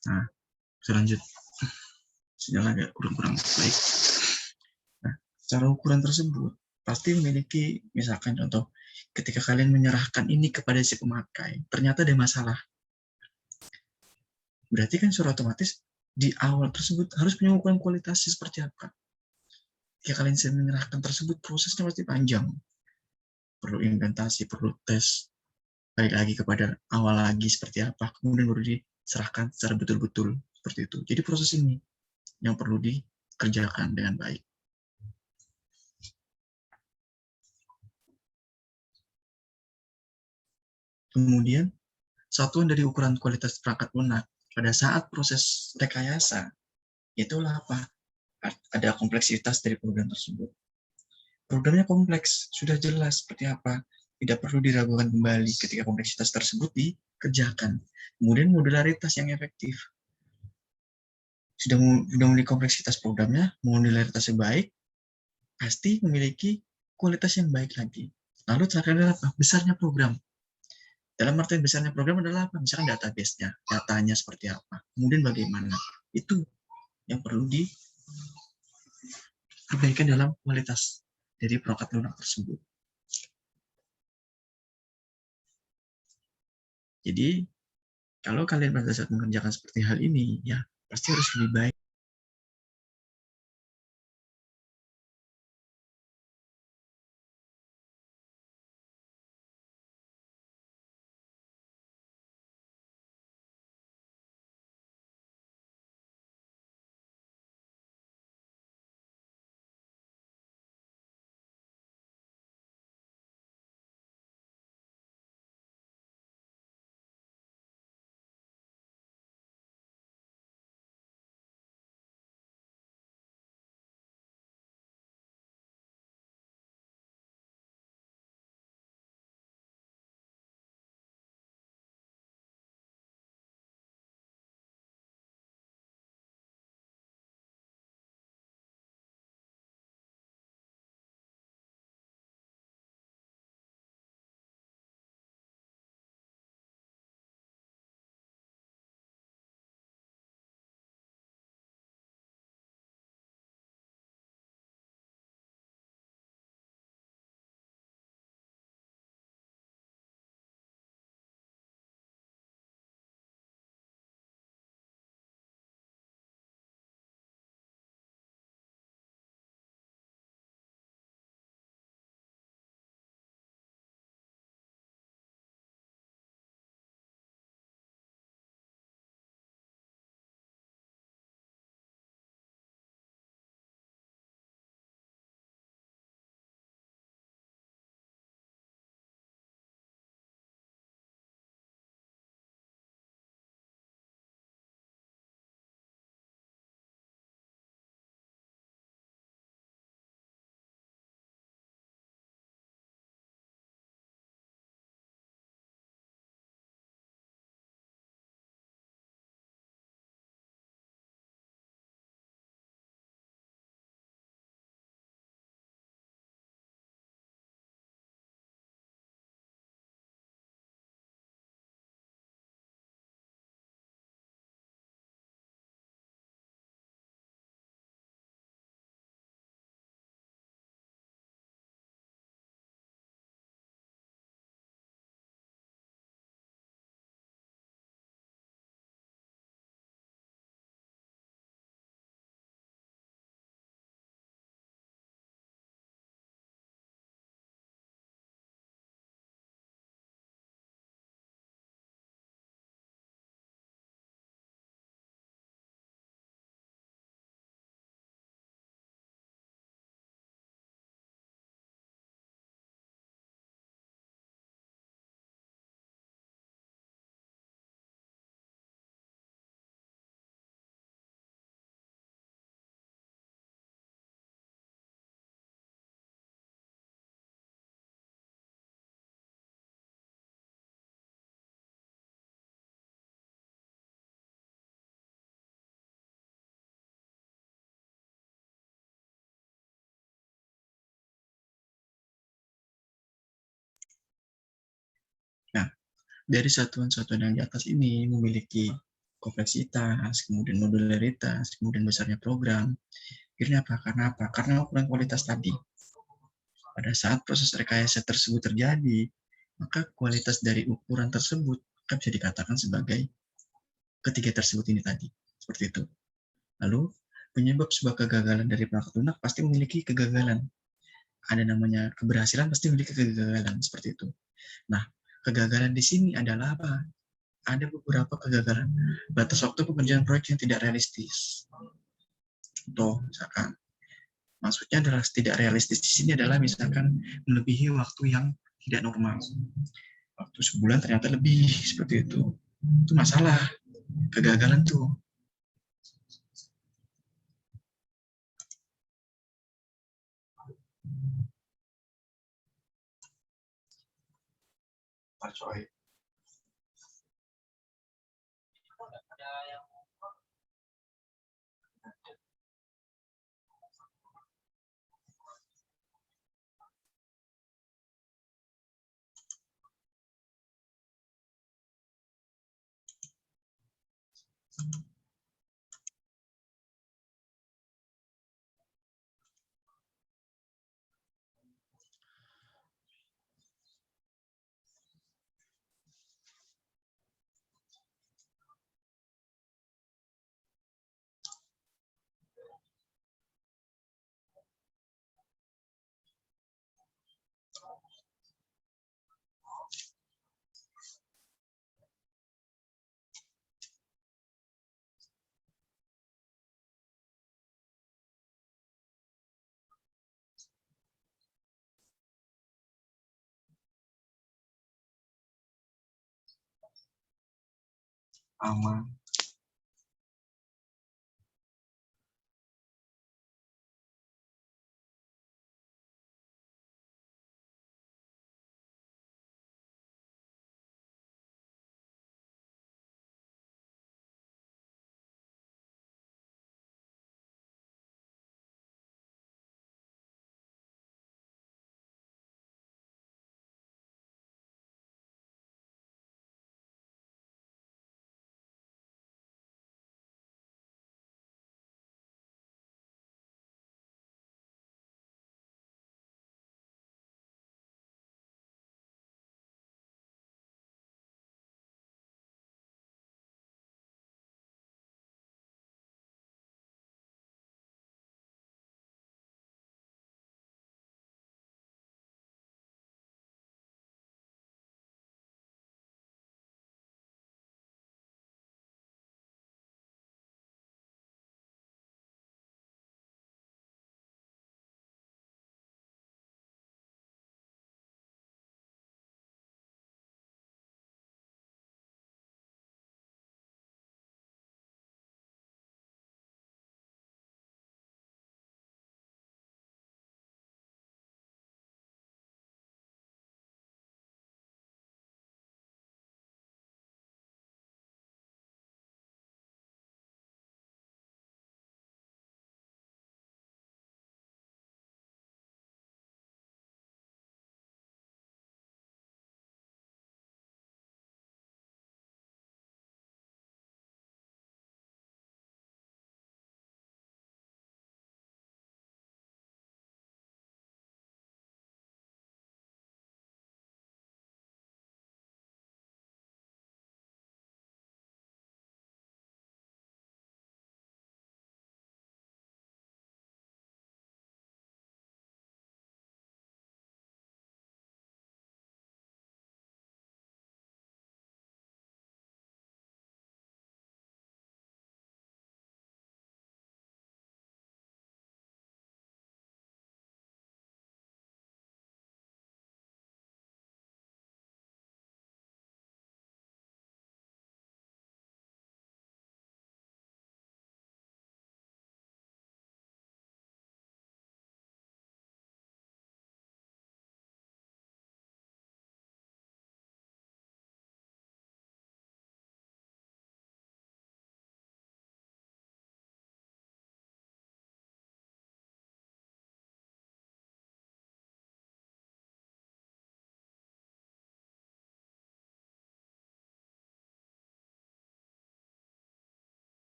Nah, selanjut sejalan agak kurang baik. Nah, secara ukuran tersebut pasti memiliki, misalkan contoh, ketika kalian menyerahkan ini kepada si pemakai, ternyata ada masalah. Berarti kan secara otomatis di awal tersebut harus punya ukuran kualitasnya seperti apa. Jika kalian sedang menyerahkan tersebut, prosesnya pasti panjang. Perlu inventasi, perlu tes, balik lagi kepada awal lagi seperti apa, kemudian baru diserahkan secara betul-betul seperti itu. Jadi proses ini yang perlu dikerjakan dengan baik. Kemudian, satuan dari ukuran kualitas perangkat lunak pada saat proses rekayasa, itulah apa? Ada kompleksitas dari program tersebut. Programnya kompleks, sudah jelas seperti apa. Tidak perlu diragukan kembali ketika kompleksitas tersebut dikerjakan. Kemudian modularitas yang efektif. Sudah memiliki kompleksitas programnya, modularitasnya baik, pasti memiliki kualitas yang baik lagi. Lalu terakhir adalah apa? Besarnya program. Dalam artian besarnya program adalah apa? Misalkan database-nya, datanya seperti apa, kemudian bagaimana. Itu yang perlu diperbaikan dalam kualitas dari perangkat lunak tersebut. Jadi, kalau kalian pada saat mengerjakan seperti hal ini, ya pasti harus lebih baik. dari satuan-satuan yang di atas ini memiliki kompleksitas, kemudian modularitas, kemudian besarnya program. Akhirnya apa? Karena apa? Karena ukuran kualitas tadi. Pada saat proses rekayasa tersebut terjadi, maka kualitas dari ukuran tersebut bisa dikatakan sebagai ketiga tersebut ini tadi. Seperti itu. Lalu, penyebab sebuah kegagalan dari perangkat lunak pasti memiliki kegagalan. Ada namanya keberhasilan pasti memiliki kegagalan. Seperti itu. Nah, kegagalan di sini adalah apa? Ada beberapa kegagalan. Batas waktu pengerjaan proyek yang tidak realistis. Contoh, misalkan, maksudnya adalah tidak realistis di sini adalah misalkan melebihi waktu yang tidak normal. Waktu sebulan ternyata lebih, seperti itu. Itu masalah, kegagalan tuh. Coy. Aman.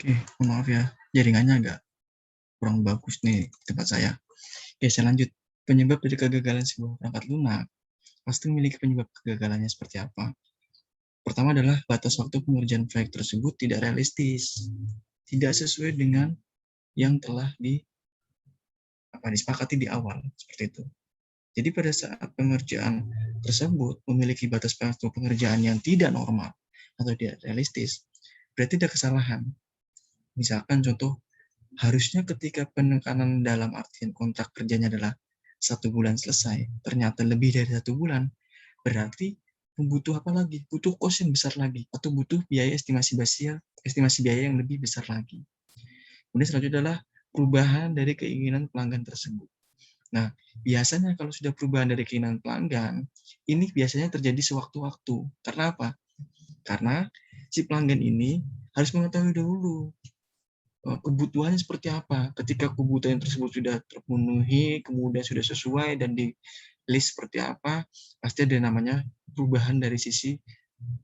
Oke, mohon maaf ya, jaringannya agak kurang bagus nih di tempat saya. Oke, saya lanjut. Penyebab dari kegagalan sebuah perangkat lunak pasti memiliki penyebab kegagalannya seperti apa. Pertama adalah batas waktu pengerjaan proyek tersebut tidak realistis, tidak sesuai dengan yang telah disepakati di awal, seperti itu. Jadi pada saat pengerjaan tersebut memiliki batas waktu pengerjaan yang tidak normal atau tidak realistis, berarti ada kesalahan. Misalkan contoh, harusnya ketika penekanan dalam artian kontrak kerjanya adalah 1 bulan selesai, ternyata lebih dari 1 bulan, berarti butuh apa lagi? Butuh kos yang besar lagi, atau butuh biaya estimasi biaya yang lebih besar lagi. Kemudian selanjutnya adalah perubahan dari keinginan pelanggan tersebut. Nah, biasanya kalau sudah perubahan dari keinginan pelanggan, ini biasanya terjadi sewaktu-waktu. Karena apa? Karena si pelanggan ini harus mengetahui dulu kebutuhannya seperti apa. Ketika kebutuhan tersebut sudah terpenuhi, kemudian sudah sesuai dan di list seperti apa, pasti ada namanya perubahan dari sisi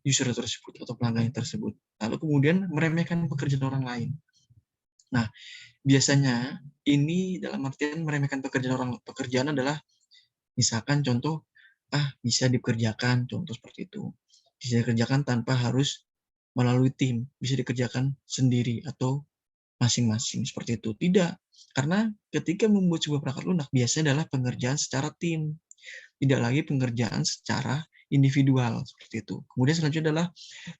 user tersebut atau pelanggan tersebut. Lalu kemudian meremehkan pekerjaan orang lain. Nah, biasanya ini dalam artian meremehkan pekerjaan adalah misalkan contoh, bisa dikerjakan, contoh seperti itu. Bisa dikerjakan tanpa harus melalui tim, bisa dikerjakan sendiri atau masing-masing seperti itu. Tidak, karena ketika membuat sebuah perangkat lunak biasanya adalah pengerjaan secara tim, tidak lagi pengerjaan secara individual seperti itu. Kemudian selanjutnya adalah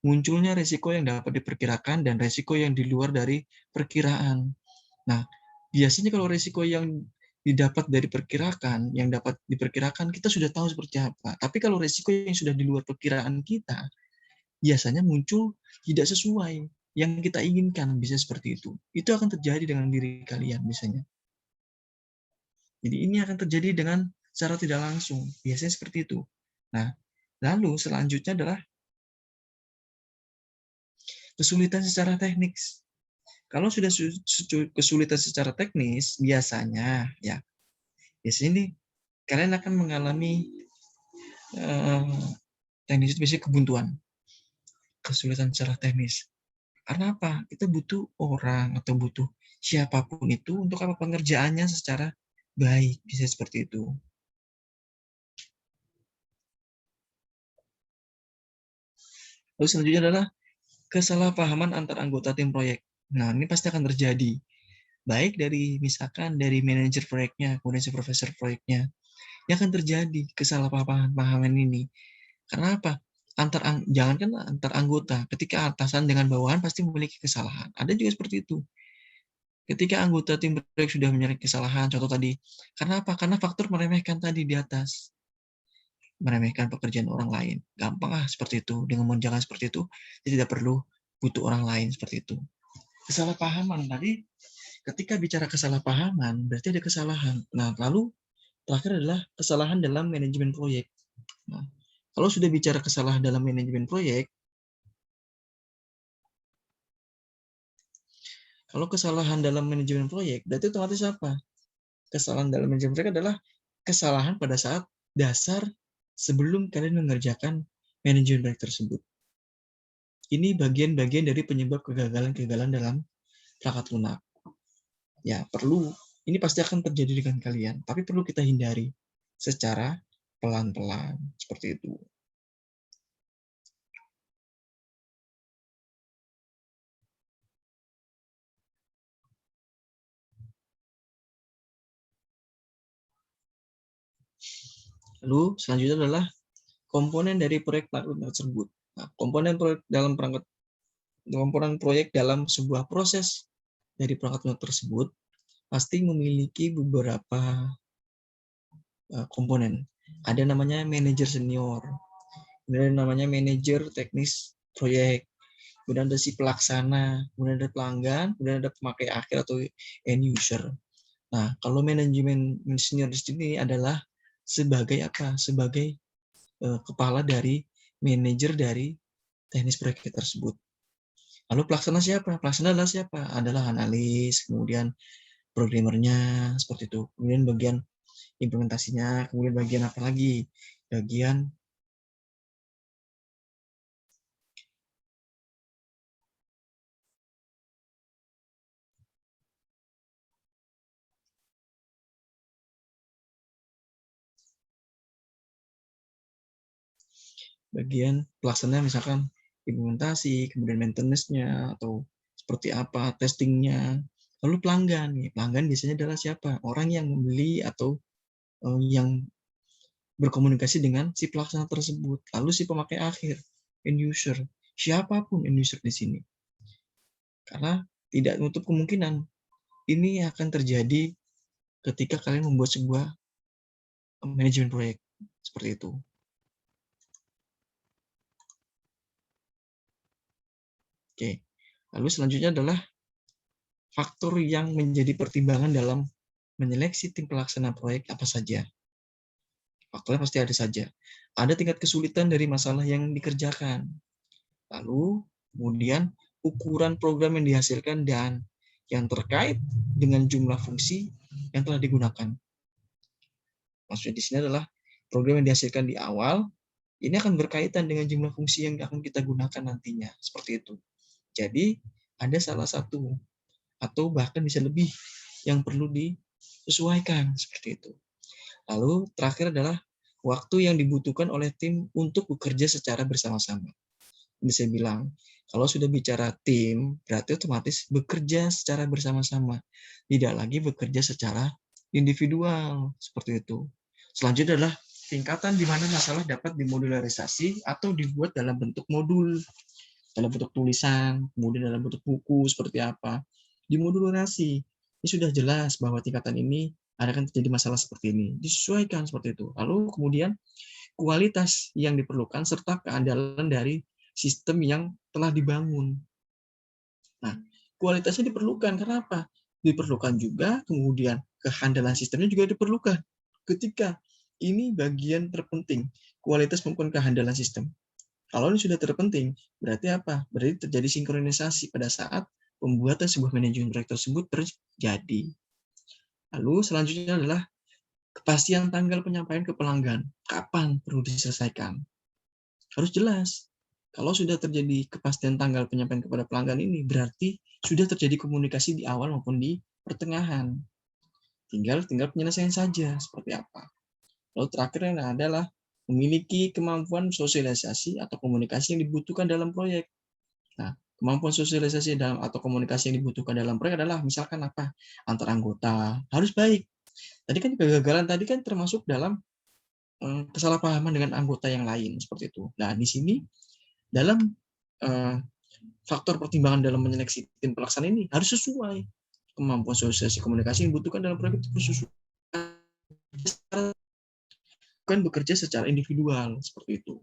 munculnya resiko yang dapat diperkirakan dan resiko yang di luar dari perkiraan. Nah, biasanya kalau resiko yang didapat dari yang dapat diperkirakan, kita sudah tahu seperti apa. Tapi kalau resiko yang sudah di luar perkiraan kita, biasanya muncul tidak sesuai yang kita inginkan, bisa seperti itu. Itu akan terjadi dengan diri kalian misalnya. Jadi ini akan terjadi dengan secara tidak langsung, biasanya seperti itu. Nah, lalu selanjutnya adalah kesulitan secara teknis. Kalau sudah kesulitan secara teknis, biasanya ini kalian akan mengalami teknis itu biasanya kebuntuan, kesulitan secara teknis. Karena apa? Kita butuh orang atau butuh siapapun itu untuk apa pengerjaannya secara baik, bisa seperti itu. Lalu selanjutnya adalah kesalahpahaman antar anggota tim proyek. Nah, ini pasti akan terjadi. Baik dari misalkan dari manajer proyeknya, kemudian supervisor proyeknya, yang akan terjadi kesalahpahaman ini. Karena apa? Jangankan antar anggota, ketika atasan dengan bawahan pasti memiliki kesalahan. Ada juga seperti itu. Ketika anggota tim proyek sudah menyerahkan kesalahan, contoh tadi, karena apa? Karena faktor meremehkan tadi di atas. Meremehkan pekerjaan orang lain. Gampang seperti itu. Dengan menjalankan seperti itu, dia tidak perlu butuh orang lain seperti itu. Kesalahpahaman tadi, ketika bicara kesalahpahaman, berarti ada kesalahan. Nah, lalu terakhir adalah kesalahan dalam manajemen proyek. Nah, kalau sudah bicara kesalahan dalam manajemen proyek, kalau kesalahan dalam manajemen proyek, berarti otomatis apa? Kesalahan dalam manajemen proyek adalah kesalahan pada saat dasar sebelum kalian mengerjakan manajemen proyek tersebut. Ini bagian-bagian dari penyebab kegagalan-kegagalan dalam perangkat lunak. Ya, ini pasti akan terjadi dengan kalian, tapi perlu kita hindari secara pelan-pelan, seperti itu. Lalu selanjutnya adalah komponen dari proyek tersebut. Nah, komponen proyek dalam sebuah proses dari perangkat lunak tersebut pasti memiliki beberapa komponen. Ada namanya manajer senior, kemudian namanya manajer teknis proyek, kemudian ada si pelaksana, kemudian ada pelanggan, kemudian ada pemakai akhir atau end user. Nah, kalau manajemen senior di sini adalah sebagai apa? Sebagai kepala dari manajer dari teknis proyek tersebut. Lalu pelaksana siapa? Pelaksana adalah siapa? Adalah analis, kemudian programmernya, seperti itu. Kemudian bagian implementasinya, kemudian bagian apa lagi? Bagian bagian pelaksana misalkan implementasi, kemudian maintenance-nya, atau seperti apa, testingnya. Lalu pelanggan. Pelanggan biasanya adalah siapa? Orang yang membeli atau yang berkomunikasi dengan si pelaksana tersebut. Lalu si pemakai akhir, end user. Siapapun end user di sini. Karena tidak menutup kemungkinan ini akan terjadi ketika kalian membuat sebuah manajemen proyek. Seperti itu. Oke. Lalu selanjutnya adalah faktor yang menjadi pertimbangan dalam menyeleksi tim pelaksana proyek apa saja. Faktornya pasti ada saja. Ada tingkat kesulitan dari masalah yang dikerjakan. Lalu, kemudian ukuran program yang dihasilkan dan yang terkait dengan jumlah fungsi yang telah digunakan. Maksudnya di sini adalah program yang dihasilkan di awal, ini akan berkaitan dengan jumlah fungsi yang akan kita gunakan nantinya. Seperti itu. Jadi, ada salah satu atau bahkan bisa lebih yang perlu disesuaikan. Seperti itu. Lalu, terakhir adalah waktu yang dibutuhkan oleh tim untuk bekerja secara bersama-sama. Bisa bilang, kalau sudah bicara tim, berarti otomatis bekerja secara bersama-sama. Tidak lagi bekerja secara individual. Seperti itu. Selanjutnya adalah tingkatan di mana masalah dapat dimodularisasi atau dibuat dalam bentuk modul. Dalam bentuk tulisan, kemudian dalam bentuk buku, seperti apa. Dimodularisasi. Ini sudah jelas bahwa tingkatan ini akan terjadi masalah seperti ini. Disesuaikan seperti itu. Lalu kemudian kualitas yang diperlukan serta keandalan dari sistem yang telah dibangun. Nah, kualitasnya diperlukan. Kenapa? Diperlukan juga, kemudian kehandalan sistemnya juga diperlukan. Ketika ini bagian terpenting, kualitas maupun kehandalan sistem. Kalau ini sudah terpenting, berarti apa? Berarti terjadi sinkronisasi pada saat pembuatan sebuah manajemen proyek tersebut terjadi. Lalu selanjutnya adalah kepastian tanggal penyampaian ke pelanggan. Kapan perlu diselesaikan? Harus jelas. Kalau sudah terjadi kepastian tanggal penyampaian kepada pelanggan ini, berarti sudah terjadi komunikasi di awal maupun di pertengahan. Tinggal penyelesaian saja, seperti apa. Lalu terakhir adalah memiliki kemampuan sosialisasi atau komunikasi yang dibutuhkan dalam proyek. Nah, kemampuan sosialisasi atau komunikasi yang dibutuhkan dalam proyek adalah misalkan apa? Antar anggota harus baik. Tadi kan kegagalan tadi kan termasuk dalam kesalahpahaman dengan anggota yang lain seperti itu. Nah, di sini dalam faktor pertimbangan dalam menyeleksi tim pelaksana ini harus sesuai. Kemampuan sosialisasi komunikasi yang dibutuhkan dalam proyek itu sesuai. Bukan bekerja secara individual seperti itu.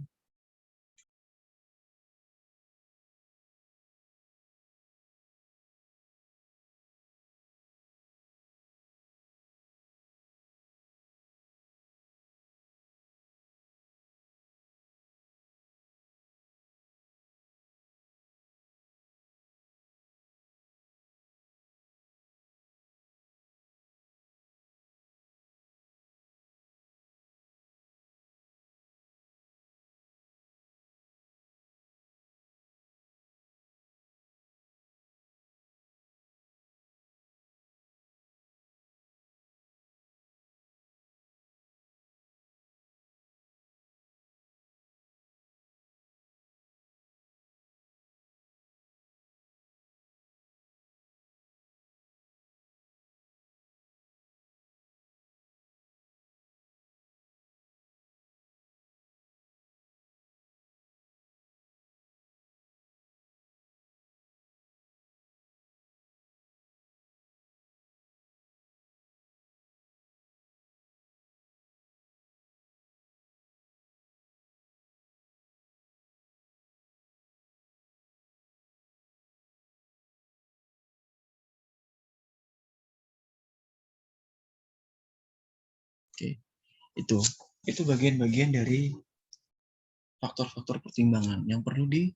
Oke, itu bagian-bagian dari faktor-faktor pertimbangan yang perlu di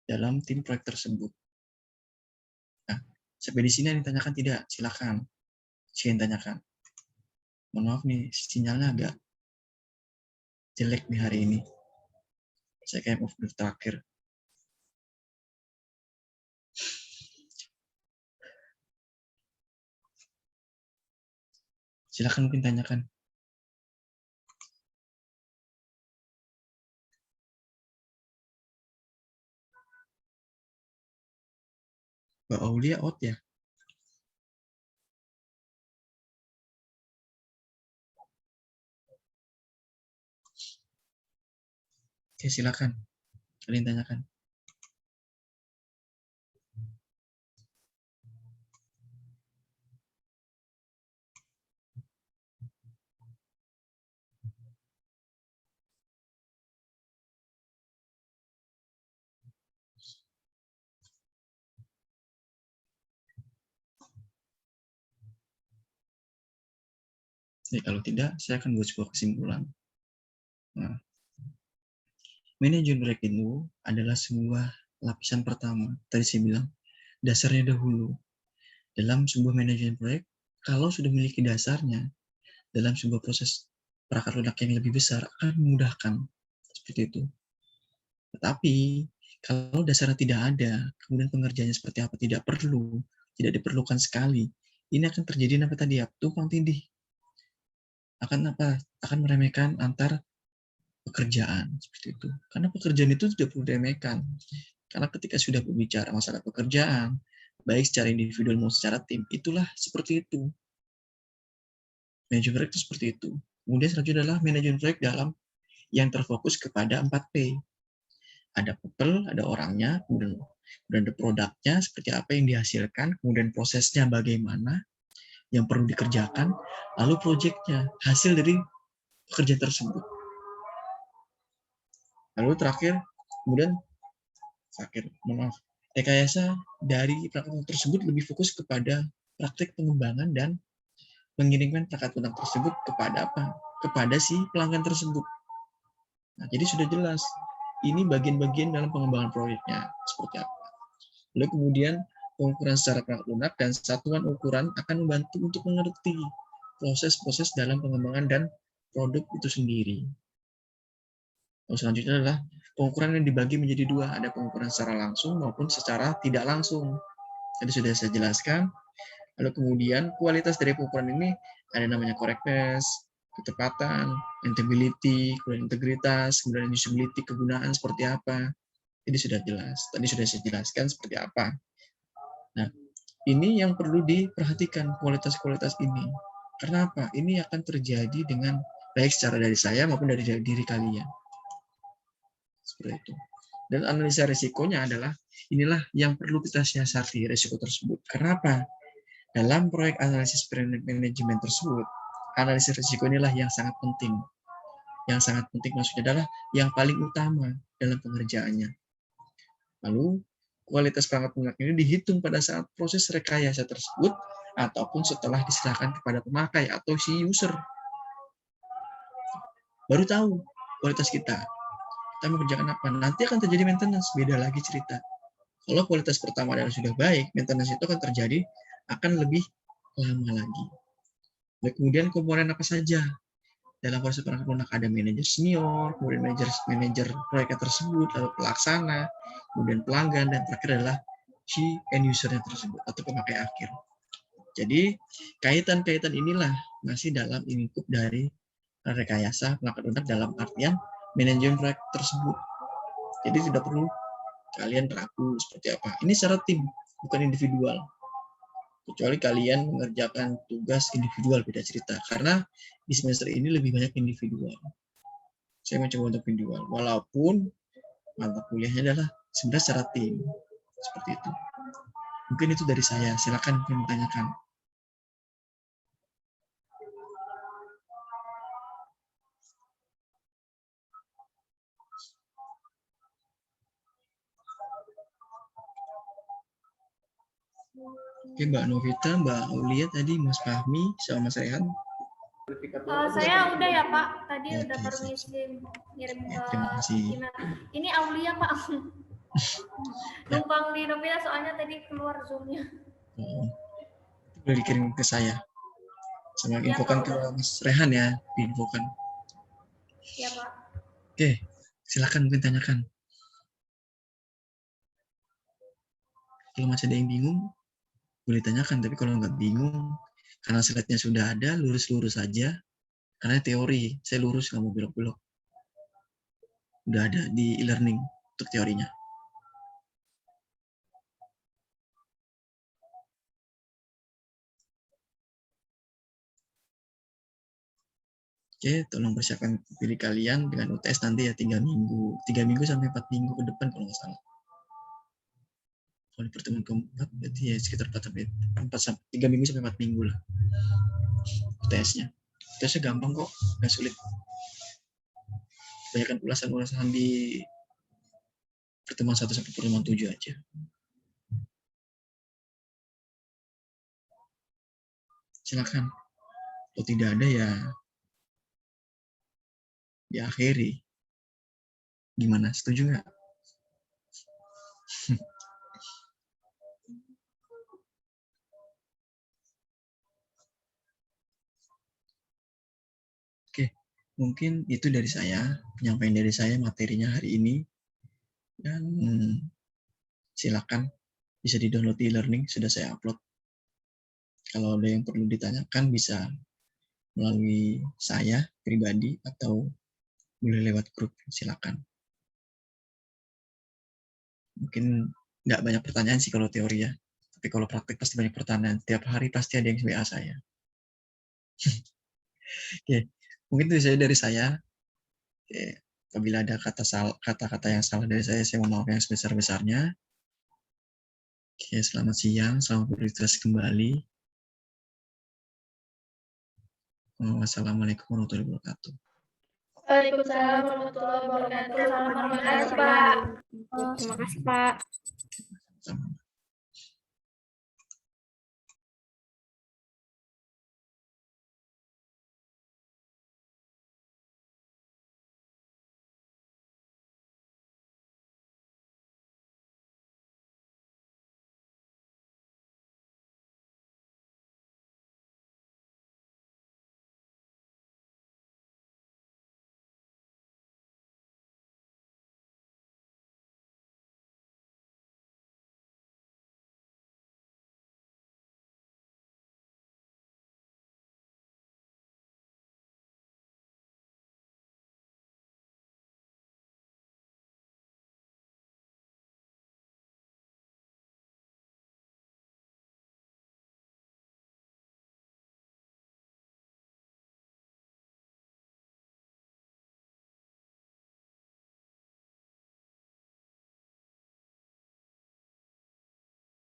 dalam tim proyek tersebut. Nah, sampai di sini yang ditanyakan tidak? Silakan. Saya tanyakan. Mohon maaf nih, sinyalnya agak jelek nih hari ini. Saya kayak off terakhir. Silakan mungkin tanyakan. Mbak Aulia out ya? Oke, silakan. Kalian tanyakan. Kalau tidak, saya akan buat sebuah kesimpulan. Nah, manajemen proyek itu adalah sebuah lapisan pertama. Tadi saya bilang, dasarnya dahulu. Dalam sebuah manajemen proyek, kalau sudah memiliki dasarnya, dalam sebuah proses perangkat lunak yang lebih besar, akan memudahkan. Seperti itu. Tetapi, kalau dasarnya tidak ada, kemudian pengerjaannya seperti apa, tidak perlu, tidak diperlukan sekali, ini akan terjadi apa tadi ya, tumpang tindih. Akan meremehkan antar pekerjaan seperti itu. Karena pekerjaan itu tidak perlu diremehkan. Karena ketika sudah berbicara masalah pekerjaan, baik secara individual maupun secara tim, itulah seperti itu. Manajemen proyek itu seperti itu. Kemudian selanjutnya adalah manajemen proyek dalam yang terfokus kepada 4P. Ada people, ada orangnya, kemudian ada produknya, seperti apa yang dihasilkan, kemudian prosesnya bagaimana, yang perlu dikerjakan, lalu proyeknya, hasil dari pekerjaan tersebut. Lalu terakhir, rekayasa dari perangkat tersebut lebih fokus kepada praktik pengembangan dan mengirimkan perangkat lunak tersebut kepada apa? Kepada si pelanggan tersebut. Nah, jadi sudah jelas, ini bagian-bagian dalam pengembangan proyeknya seperti apa. Lalu kemudian pengukuran secara perangkat lunak dan satuan ukuran akan membantu untuk mengerti proses-proses dalam pengembangan dan produk itu sendiri. Lalu selanjutnya adalah pengukuran yang dibagi menjadi dua, ada pengukuran secara langsung maupun secara tidak langsung. Tadi sudah saya jelaskan. Lalu kemudian kualitas dari pengukuran ini ada namanya correctness, ketepatan, integrity, kemudian integritas, kemudian usability, kegunaan seperti apa. Jadi sudah jelas. Tadi sudah saya jelaskan seperti apa. Nah, ini yang perlu diperhatikan kualitas-kualitas ini. Karena apa? Ini akan terjadi dengan baik secara dari saya maupun dari diri kalian. Seperti itu. Dan analisa risikonya adalah inilah yang perlu kita siasati risiko tersebut. Kenapa? Dalam proyek analisis manajemen tersebut, analisis risiko inilah yang sangat penting. Yang sangat penting maksudnya adalah yang paling utama dalam pengerjaannya. Lalu, kualitas perangkat lunak ini dihitung pada saat proses rekayasa tersebut ataupun setelah diserahkan kepada pemakai atau si user. Baru tahu kualitas kita mengerjakan apa. Nanti akan terjadi maintenance, beda lagi cerita. Kalau kualitas pertama adalah sudah baik, maintenance itu akan terjadi akan lebih lama lagi. Dan kemudian komponen apa saja dalam proses perangkat lunak? Ada manajer senior, kemudian manajer proyeknya tersebut, lalu pelaksana, kemudian pelanggan, dan terakhir adalah si end user-nya tersebut atau pemakai akhir. Jadi kaitan-kaitan inilah masih dalam lingkup dari rekayasa perangkat lunak dalam artian manajemen proyek tersebut. Jadi tidak perlu kalian ragu seperti apa. Ini secara tim, bukan individual. Kecuali kalian mengerjakan tugas individual, beda cerita. Karena di semester ini lebih banyak individual. Saya mencoba untuk individual. Walaupun mata kuliahnya adalah sebenarnya secara tim. Seperti itu. Mungkin itu dari saya. Silakan mungkin tanyakan. Oke, Mbak Novita, Mbak Aulia tadi, Mas Fahmi, sama Mas Rehan. Saya udah ya Pak, tadi Oke, udah permisi ngirim ke terima kasih. email. Ini Aulia Pak, numpang di Novita soalnya tadi keluar Zoom-nya. Oh, boleh dikirim ke saya. Sama Ya, infokan Pak, ke udah. Mas Rehan ya, diinfokan. Ya Pak. Oke, silakan mungkin tanyakan. Kalau masih ada yang bingung, boleh tanyakan. Tapi kalau nggak bingung, karena slide-nya sudah ada, lurus-lurus saja. Karena teori, saya lurus, nggak mau belok-belok. Udah ada di e-learning untuk teorinya. Oke, tolong persiapkan diri kalian dengan UTS nanti ya 3 minggu. 3 minggu sampai 4 minggu ke depan kalau nggak salah. Kalau di pertemuan keempat berarti ya sekitar 3 minggu sampai 4 minggu lah UTS-nya. UTS-nya gampang kok, nggak sulit. Banyakkan ulasan-ulasan di pertemuan 1 sampai pertemuan 7 aja. Silakan. Kalau tidak ada ya diakhiri. Gimana? Setuju nggak? Oke, mungkin itu dari saya, penyampaian dari saya materinya hari ini. Dan silakan bisa di-download di e-learning, sudah saya upload. Kalau ada yang perlu ditanyakan bisa melalui saya pribadi atau boleh lewat grup, silakan. Mungkin nggak banyak pertanyaan sih kalau teori ya, tapi kalau praktik pasti banyak pertanyaan. Tiap hari pasti ada yang WA saya. Oke, mungkin itu saja dari saya. Oke, apabila ada kata-kata yang salah dari saya mohon maaf yang sebesar-besarnya. Oke, selamat siang, selamat beraktivitas kembali. Wassalamualaikum warahmatullahi wabarakatuh. Waalaikumsalam warahmatullahi wabarakatuh. Selamat Terima bertugas, kasih, Pak. Terima kasih, Pak. Sama.